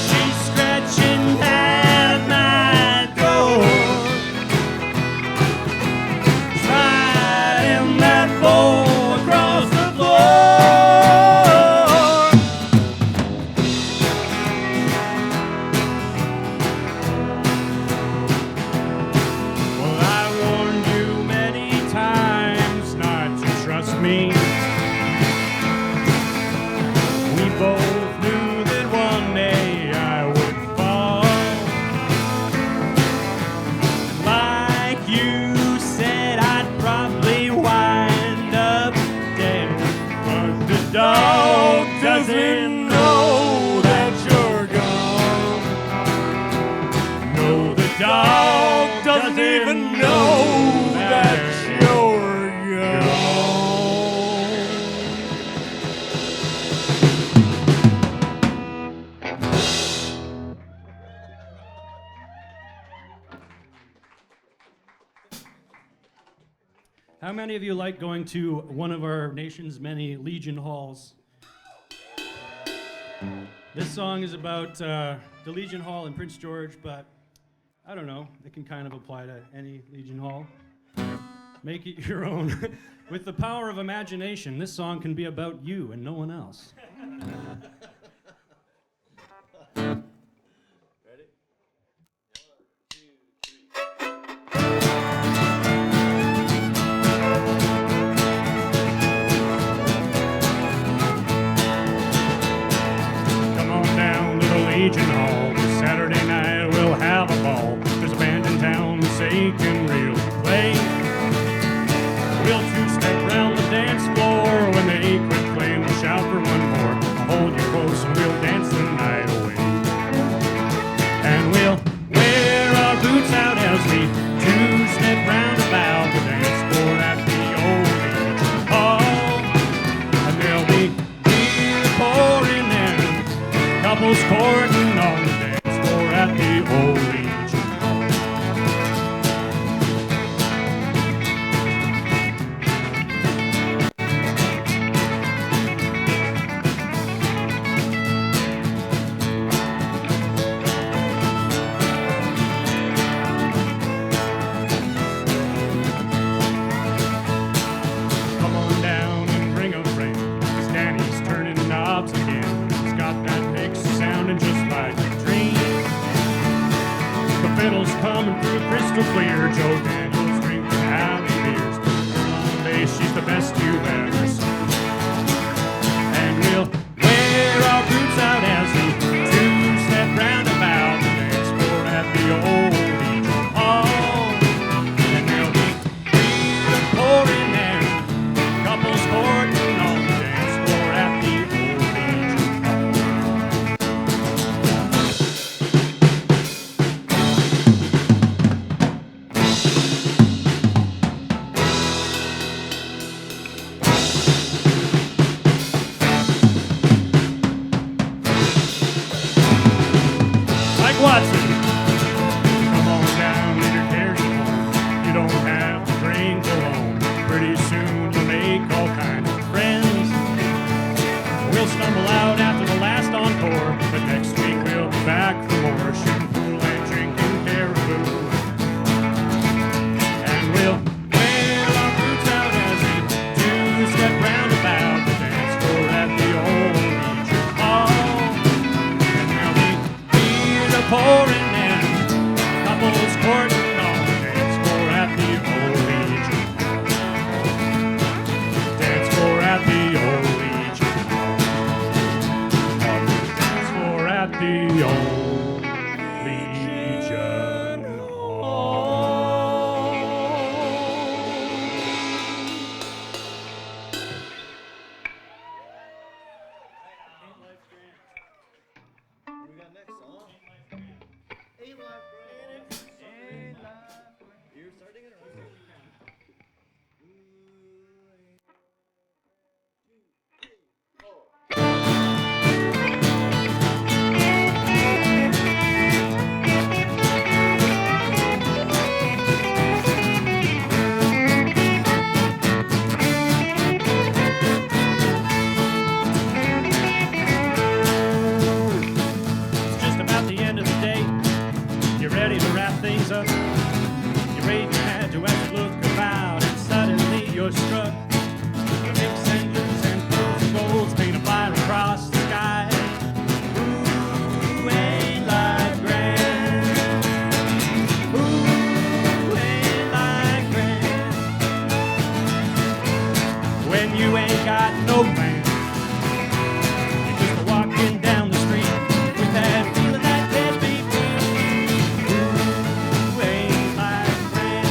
She's scratching at my door, sliding that bowl across the floor. Well, I warned you many times not to trust me. We both knew that one day I would fall. Like you said, I'd probably wind up dead. But the dog doesn't know that you're gone. No, the dog doesn't even know that you're gone. How many of you like going to one of our nation's many Legion halls? This song is about the Legion Hall in Prince George, but I don't know, it can kind of apply to any Legion Hall. Make it your own. With the power of imagination, this song can be about you and no one else. Ready? 1, 2, 3. Come on down to the Legion Hall. This Saturday night we'll have a ball. There's a band in town so you can really play. We'll two-step round the dance floor. When they quit playing, we'll shout for one more. I'll hold you close and we'll dance the night away. And we'll wear our boots out as we two-step round about the dance floor at the old Legion Hall. And there'll be beer pouring in, couples courting on the dance floor at the old Legion Hall. Come on down and bring a friend. 'Cause Danny's turning knobs again. He's got that mix sounding just like a dream. The fiddle's coming through crystal clear. Joe Daniels drinking alley beers. On bass, she's the best you've ever seen. And we'll wear our boots out as we two-step round about the dance floor at the old Legion Hall. And there'll be beer pouring in, couples courting on the dance floor at the old Legion Hall. Mike Watson, come on down, leave your cares at home. You don't have to drink alone. Pretty soon you'll make all kinds of friends. We'll stumble out after the last encore, but next week we'll be back for more shooting pool and drinking caribou. And we'll wear our boots out as we two-step round about the dance floor at the old Legion Hall. And there'll be beer pouring in, couples courting on the dance floor at the old Legion Hall. Dance floor at the old Legion Hall. You're starting it or I'm starting It's just about the end of the day. You're ready to wrap things up. You raise your hand to as you look about, and suddenly you're struck. The mix and blues and blues and golds paint a fire across the sky. Ooh, ain't life grand? Ooh, ain't life grand? When you ain't got no plans, you're just walking down the street with that feeling that can't be beat. Ooh, ain't life grand?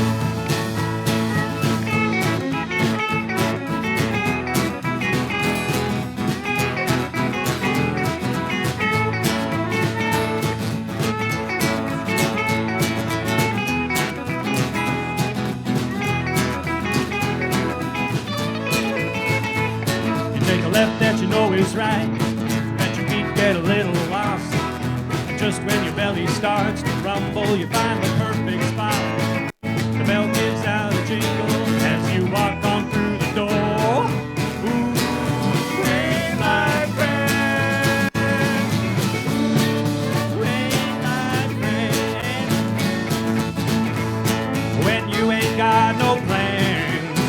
You take a left that you know is right, let your feet get a little lost. And just when your belly starts to rumble, you find the perfect spot. The bell gives out a jingle as you walk on through the door. Ooh, ain't life grand? Ooh, ain't life grand? When you ain't got no plans,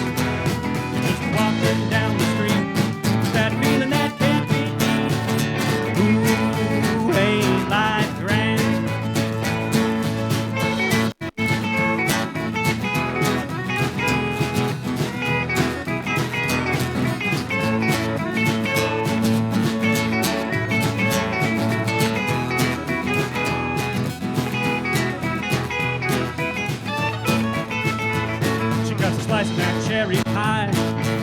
you're just walking down the street, that feeling that can't be beat. Ooh, ain't life grand? She cuts a slice of that cherry pie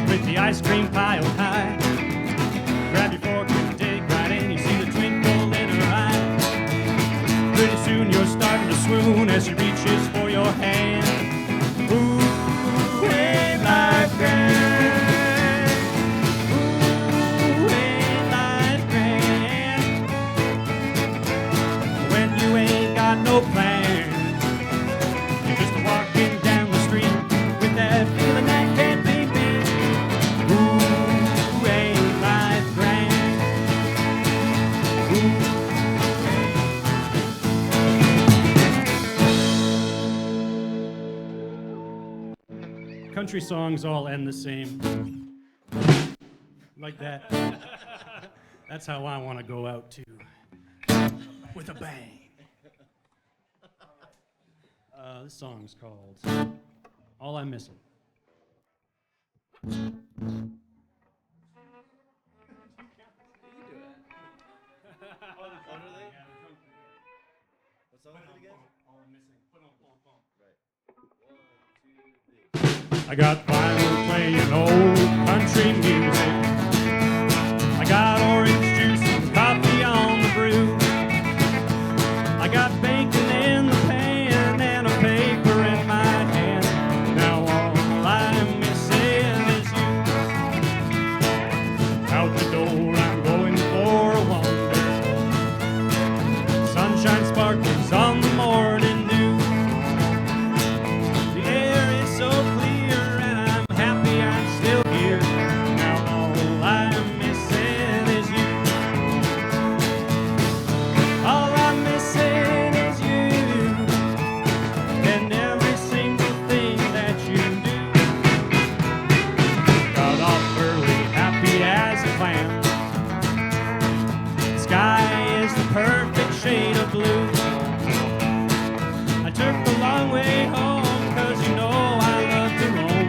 with the ice cream piled high. Grab your fork and dig right in. You see the twinkle in her eye. Pretty soon you're starting to swoon as she reaches for your hand. Ooh, ain't life grand? Ooh, ain't life grand? When you ain't got no plans, you're just walking down the street with that feeling that can't be beat. Ooh, ain't life grand? Ooh. Country songs all end the same. Like that. That's how I want to go out too. With a bang. This song's called All I'm Missing. What song is it again? All I'm Missing. Right. 1, 2, 3. I got vinyl playing old country music. I got orange juice and coffee on the brew. I got bacon in the pan and a paper in my hand. Now all I'm missing is you. Out the door I'm going for a wander. Sunshine sparkles on the morning dew. The air is so clear and I'm happy I'm still here. Now all I'm missing is you. All I'm missing is you. And every single thing that you do. Got off early, happy as a clam. Sky is the perfect shade of blue. I took the long way home, 'cause you know I love to roam.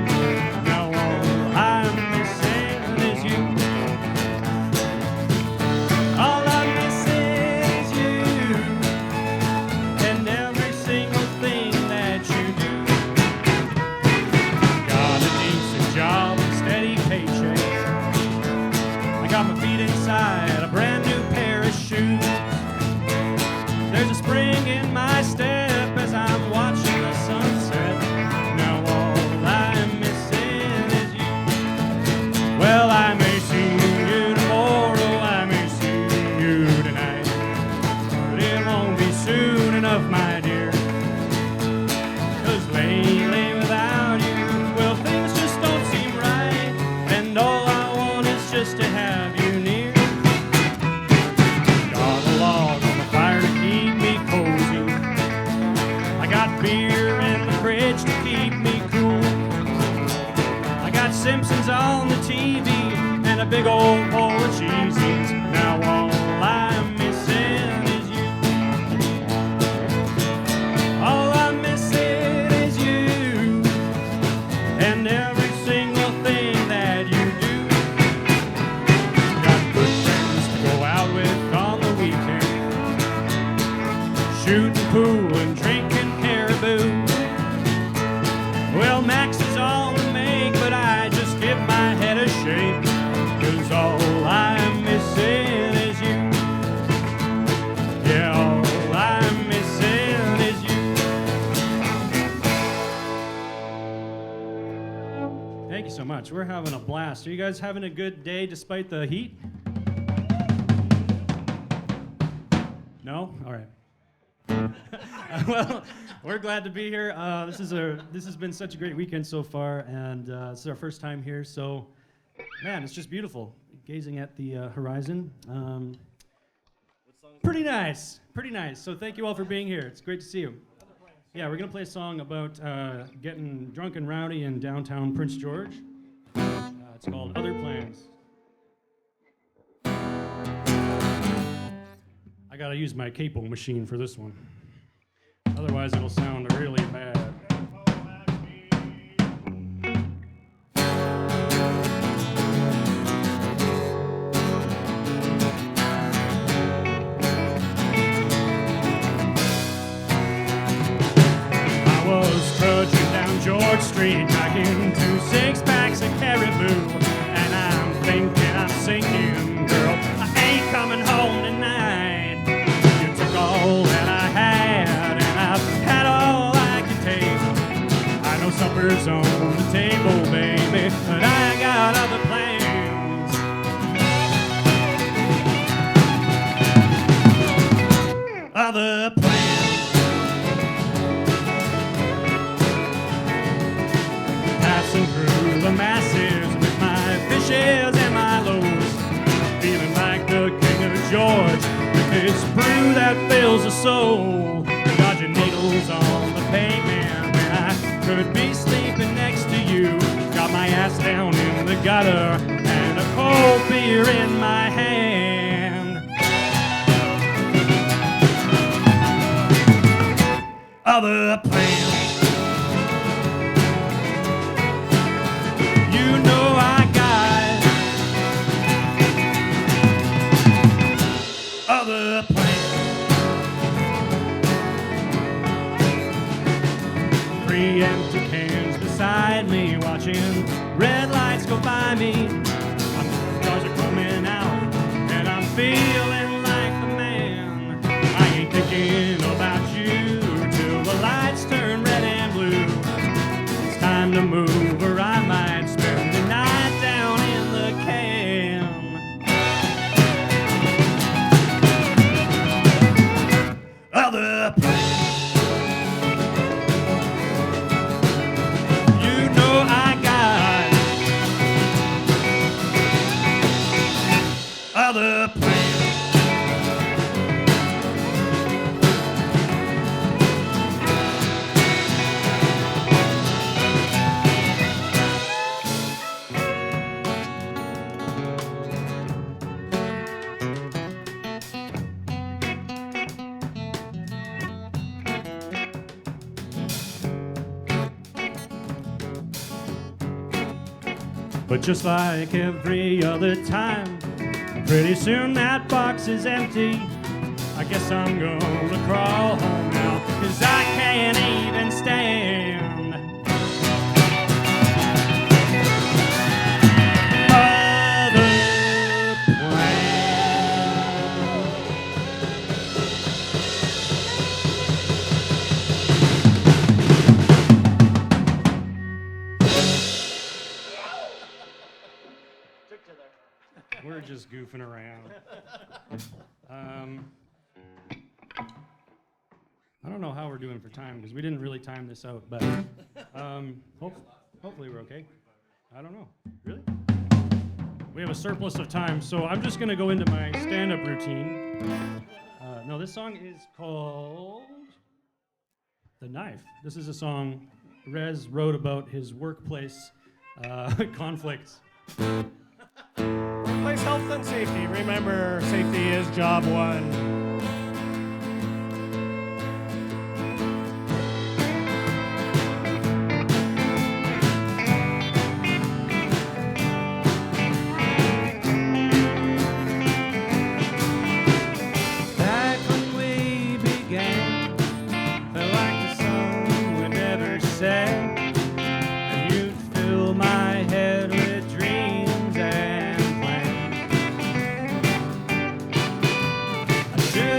Now all I'm missing is you. All I'm missing is you. And every single thing that you do. Got a decent job, steady paycheck. I got my feet inside a brand new pair of shoes. There's a spring in my step. much. We're having a blast. Are you guys having a good day despite the heat? No? All right. Well, we're glad to be here. This has been such a great weekend so far, and this is our first time here. So, man, it's just beautiful gazing at the horizon. Pretty nice. Pretty nice. So thank you all for being here. It's great to see you. Yeah, we're going to play a song about getting drunk and rowdy in downtown Prince George. It's called Other Plans. I got to use my capo machine for this one. Otherwise, it'll sound really bad. George Street, knocking 2 6-packs of caribou, and I'm thinking, I'm singing, girl, I ain't coming home tonight. You took all that I had, and I've had all I can take. I know supper's on the table, baby, but I got other plans. Other plans. Through the masses with my fishes and my loaves, feeling like the king of George with this brew that fills the soul, dodging needles on the pavement when I could be sleeping next to you. Got my ass down in the gutter and a cold beer in my hand. Other plans. Other plans. 3 empty cans beside me, watching red lights go by me. Cars are coming out, and I'm feeling like the man. I ain't thinking about you till the lights turn red and blue. It's time to move, or I might spend the night down in the can. Other plans. You know I got other plans. But just like every other time, pretty soon that box is empty. I guess I'm gonna crawl home now, 'cause I can't even stand. We're just goofing around. I don't know how we're doing for time, because we didn't really time this out, but hopefully we're okay. I don't know. Really? We have a surplus of time, so I'm just going to go into my stand-up routine. No, this song is called The Knife. This is a song Rez wrote about his workplace conflicts. Workplace health and safety. Remember, safety is job one. Should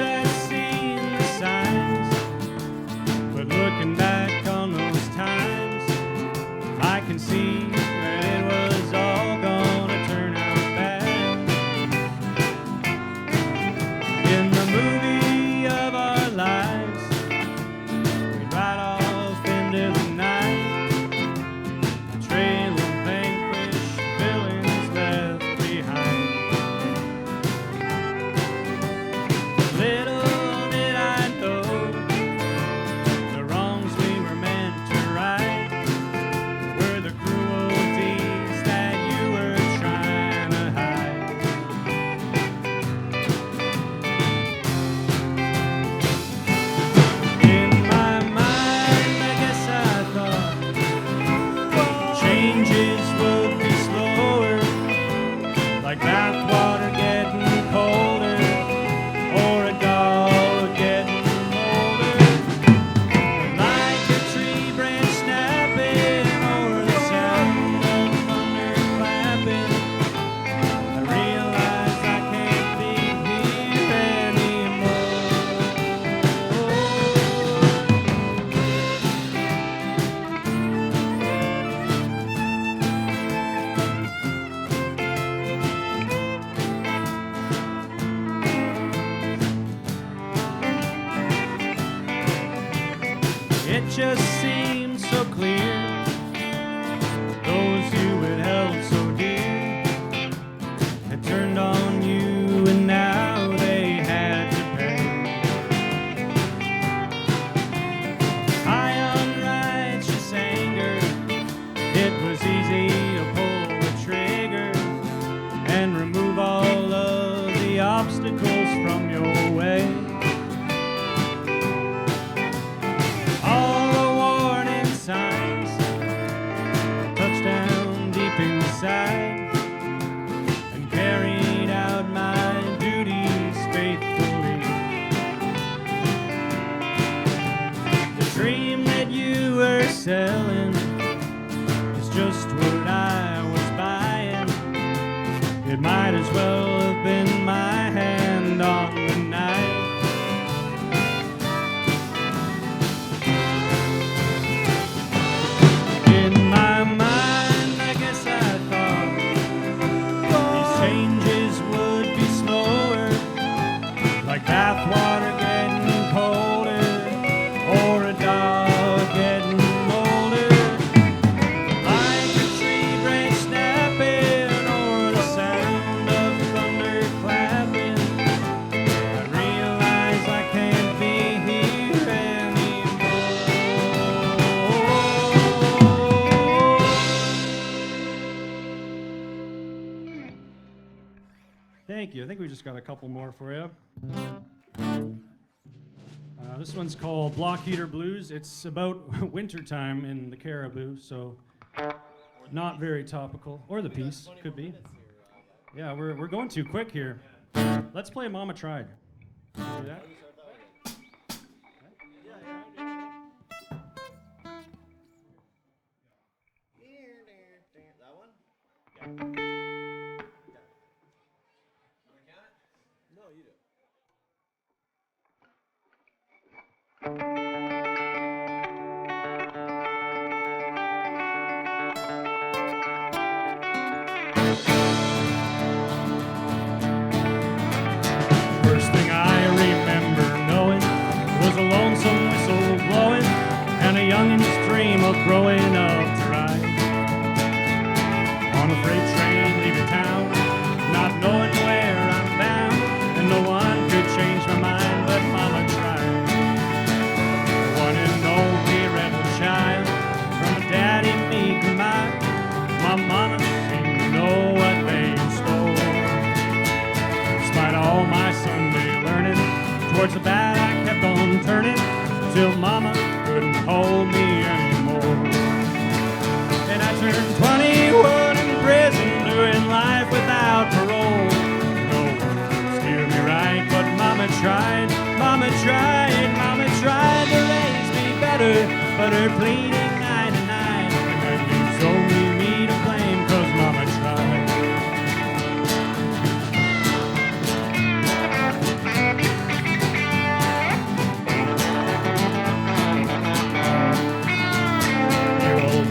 it just seemed so clear. Those you had held so dear had turned on you, and now they had to pay. High on righteous anger, it was easy to pull the trigger and remove all of the obstacles from your way. All the warning signs touched down deep inside and carried out my duties faithfully. The dream that you were selling is just what I was buying. It might as well have been my hand on the knife. In my mind, I guess I thought these changes would be slower, like bathwater getting colder or a dog getting older, like a tree branch snapping or the sound of thunder clapping. I realize I can't be here anymore. Thank you. I think we just got a couple more for you. This one's called Block Heater Blues. It's about wintertime in the Caribou, so not very topical. Or the piece, could be. Yeah, we're going too quick here. Let's play Mama Tried. Do that? That one? No, you do. First thing I remember knowing was a lonesome whistle blowing and a youngin's dream of growing up to ride on a freight train leaving town, not knowing where I'm bound, and no one could change my mind but Mama tried. The one and only rebel child from a daddy meek and mild, my mama seemed to know what lay in store. Despite all my Sunday learning, towards the bad I kept on turning, till Mama couldn't hold me anymore. And I turned 21 in prison, doing life without parole. No one could steer me right, but Mama tried, Mama tried, Mama tried to raise me better, but her pleading 99, and that leaves only me to blame, 'cause Mama tried.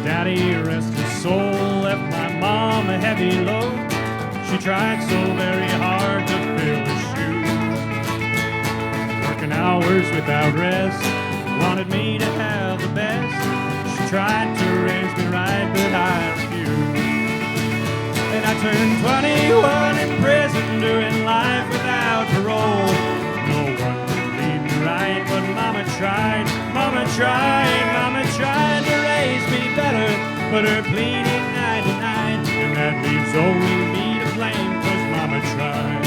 Daddy, rest his soul, left my mom a heavy load. She tried so very hard to fill his shoes, working hours without rest, wanted me to have the best. She tried to raise me right, but I refused. And I turned 21 in prison, doing life without parole. No one could lead me right, but Mama tried, Mama tried, Mama tried to raise me better, but her pleading 99, and that leaves only me to blame, 'cause Mama tried.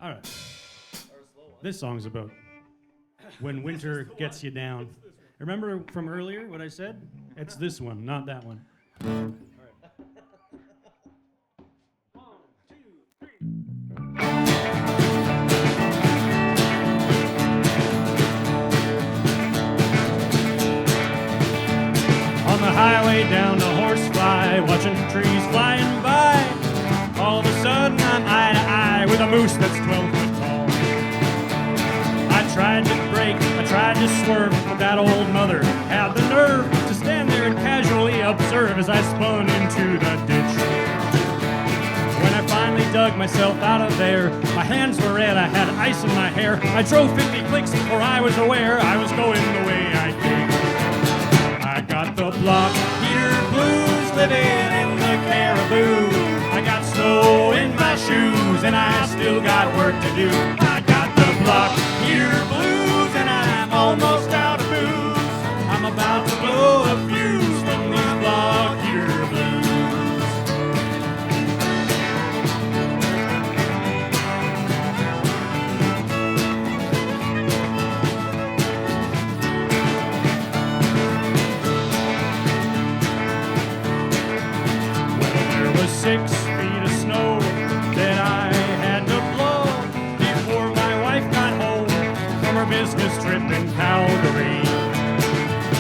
All right. This song's about when winter gets you down. Remember from earlier what I said? It's this one, not that one. On the highway down to Horsefly, sky, watching trees flying by. All of a sudden, I'm eye to eye with a moose that's 12 foot tall. I tried to brake, I tried to swerve, but that old mother had the nerve to stand there and casually observe as I spun into the ditch. When I finally dug myself out of there, my hands were red, I had ice in my hair. I drove 50 clicks before I was aware I was going the way I came. I got the block heater blues, living in the Caribou. I got snow in my shoes and I still got work to do. I got the block heater blues and I'm almost out of booze. I'm about to blow a fuse from these block heater blues. Well, there was 6 feet of snow that I had to blow before my wife got home from her business trip in Calgary.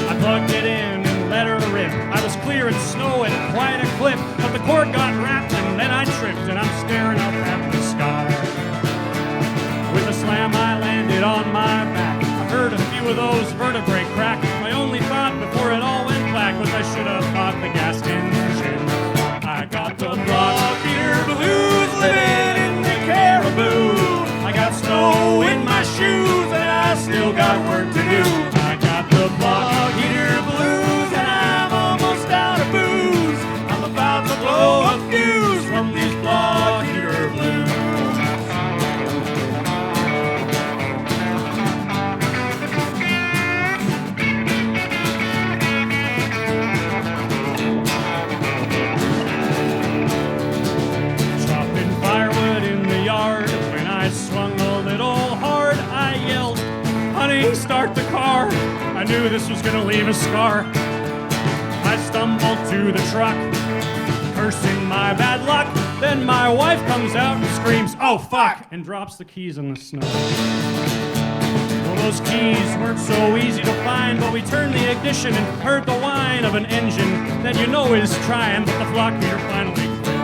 I plugged it in and let her rip. I was clearing snow at quite a clip, but the cord got wrapped and then I tripped and I'm staring up at the sky. With a slam I landed on my back. I heard a few of those vertebrae crack. My only thought before it all went black was I should have bought the gas engine. I got the block heater blues, living in the Caribou. I got snow in my shoes and I still got work to do. I got the block heater blues and I'm almost out of booze. I'm about to blow a fuse from these block heater blues. Chopping firewood in the yard. When I swung a little hard, I yelled, "Honey, start the car." I knew this was gonna leave a scar. I stumbled to the truck, cursing my bad luck. Then my wife comes out and screams, "Oh fuck," and drops the keys in the snow. Well, those keys weren't so easy to find, but we turned the ignition and heard the whine of an engine that you know is trying, but the block heater finally quit.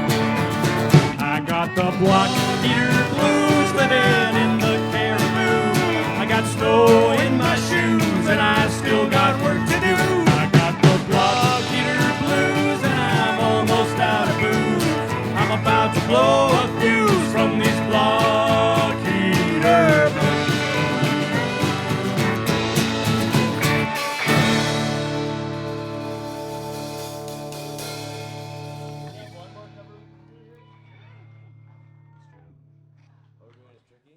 I got the block heater blues, living in the Caribou. I got snow in my shoes and I still got work to do. I got the block heater blues and I'm almost out of booze. I'm about to blow a fuse from these block heater blues.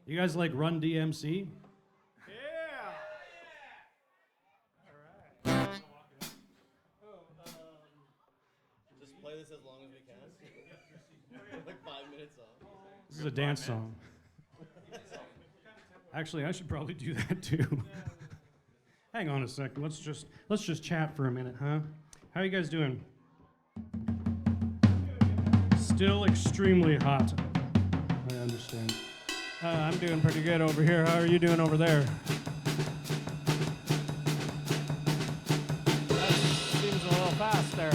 You guys like Run DMC? Just play this as long as we can. Like 5 minutes off. This is a dance song. Actually, I should probably do that too. Hang on a second. Let's just chat for a minute, huh? How are you guys doing? Still extremely hot. I understand. I'm doing pretty good over here. How are you doing over there? That seems a little fast there.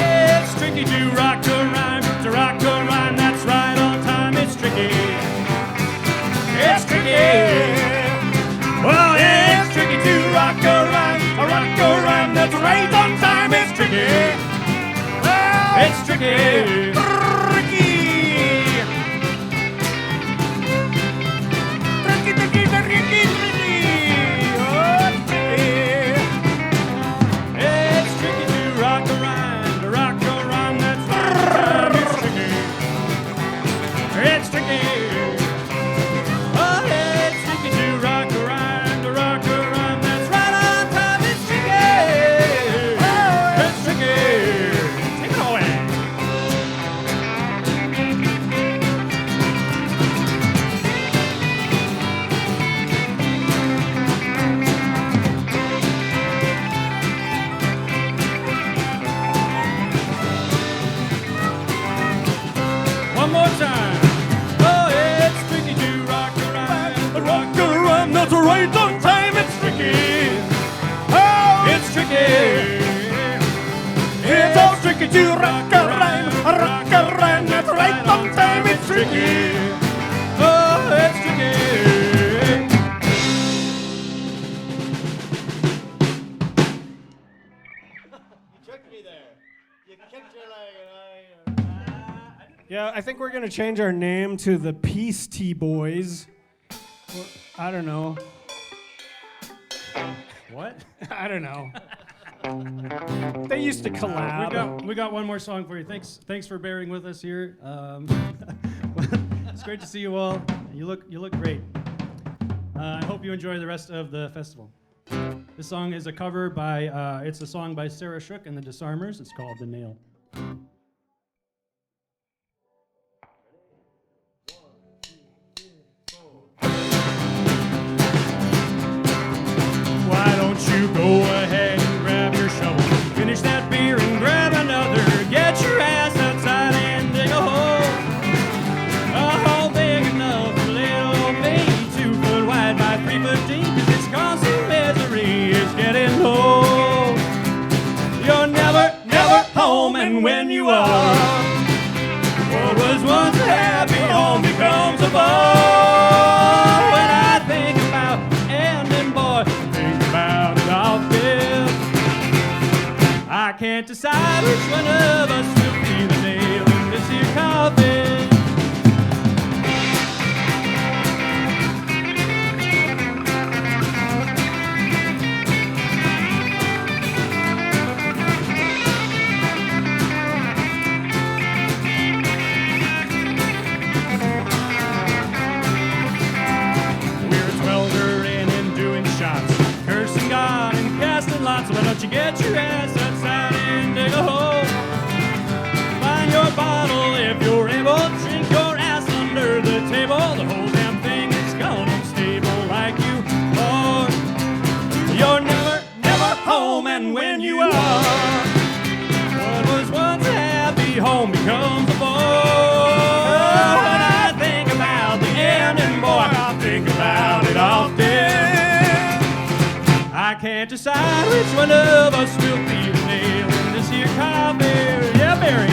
It's tricky to rock a rhyme, that's right on time. It's tricky. It's tricky. Well, it's tricky to rock a rhyme, that's right on time. It's tricky. Well, it's tricky. It's tricky to rock a rhyme, that's right on time. It's tricky. It's tricky. Oh, it's tricky to rock a rhyme, that's right on time. It's tricky. Oh, it's tricky. Take it away. the right on time. It's tricky. Oh, it's tricky. It's all tricky to rock a rhyme. Rock a rhyme that's right on time. It's tricky. Oh, it's tricky. You tricked me there. You kicked your leg and Yeah, I think we're gonna change our name to the Peace Tea Boys. Or, I don't know. What? I don't know. They used to collab. We got one more song for you. Thanks for bearing with us here. It's great to see you all. You look great. I hope you enjoy the rest of the festival. This song is a cover by it's a song by Sarah Shook and the Disarmers. It's called The Nail. Why don't you go ahead and grab your shovel, finish that beer and grab another, get your ass outside and dig a hole. A hole big enough for little me, 2 foot wide by 3 foot deep, 'cause it's constant misery, it's getting old. You're never home, and when you are, what was once a happy home becomes a bore. When I think about ending, boy, about it often. I can't decide which one of us will be the nail in this here coffin. We're sweltering and doing shots, cursing God and casting lots. Why don't you get your ass outside and dig a hole? Find your bottle if you're able, drink your ass under the table. The whole damn thing is gone unstable like you are. You're never home, and when you are, what was once a happy home becomes a bore. When I think about the ending, boy, I think about it often. I can't decide which one of us will be the nail in this here coffin. Yeah, Barry.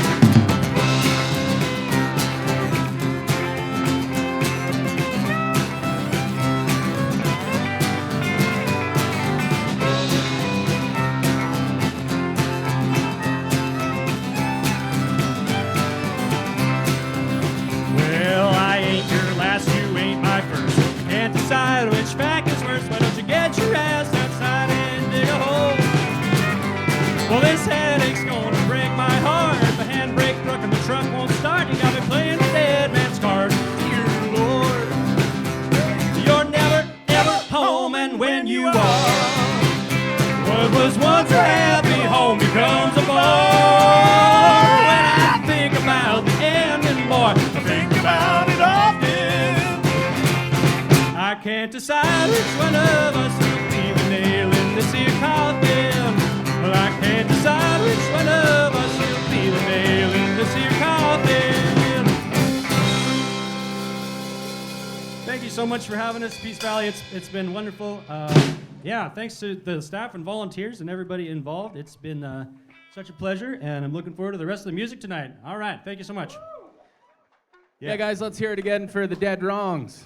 Well, I ain't your last, you ain't my first. Can't decide which fact is worse. Why don't you get your ass outside and dig a hole? Well, this headache's gonna break my heart. The handbrake broke and the truck won't start. You got me playing the dead man's card. Dear Lord, you're never home, and when you are, what was once a happy home becomes a bore. When I think about the ending, boy, I think about it often. I can't decide which one of us will be the nail in this here coffin. Well, I can't decide which one of us will be the nail in this here coffin. Thank you so much for having us, Peace Valley. It's been wonderful. Yeah, thanks to the staff and volunteers and everybody involved. It's been such a pleasure, and I'm looking forward to the rest of the music tonight. All right, thank you so much. Yeah, guys, let's hear it again for the Dead Wrongs.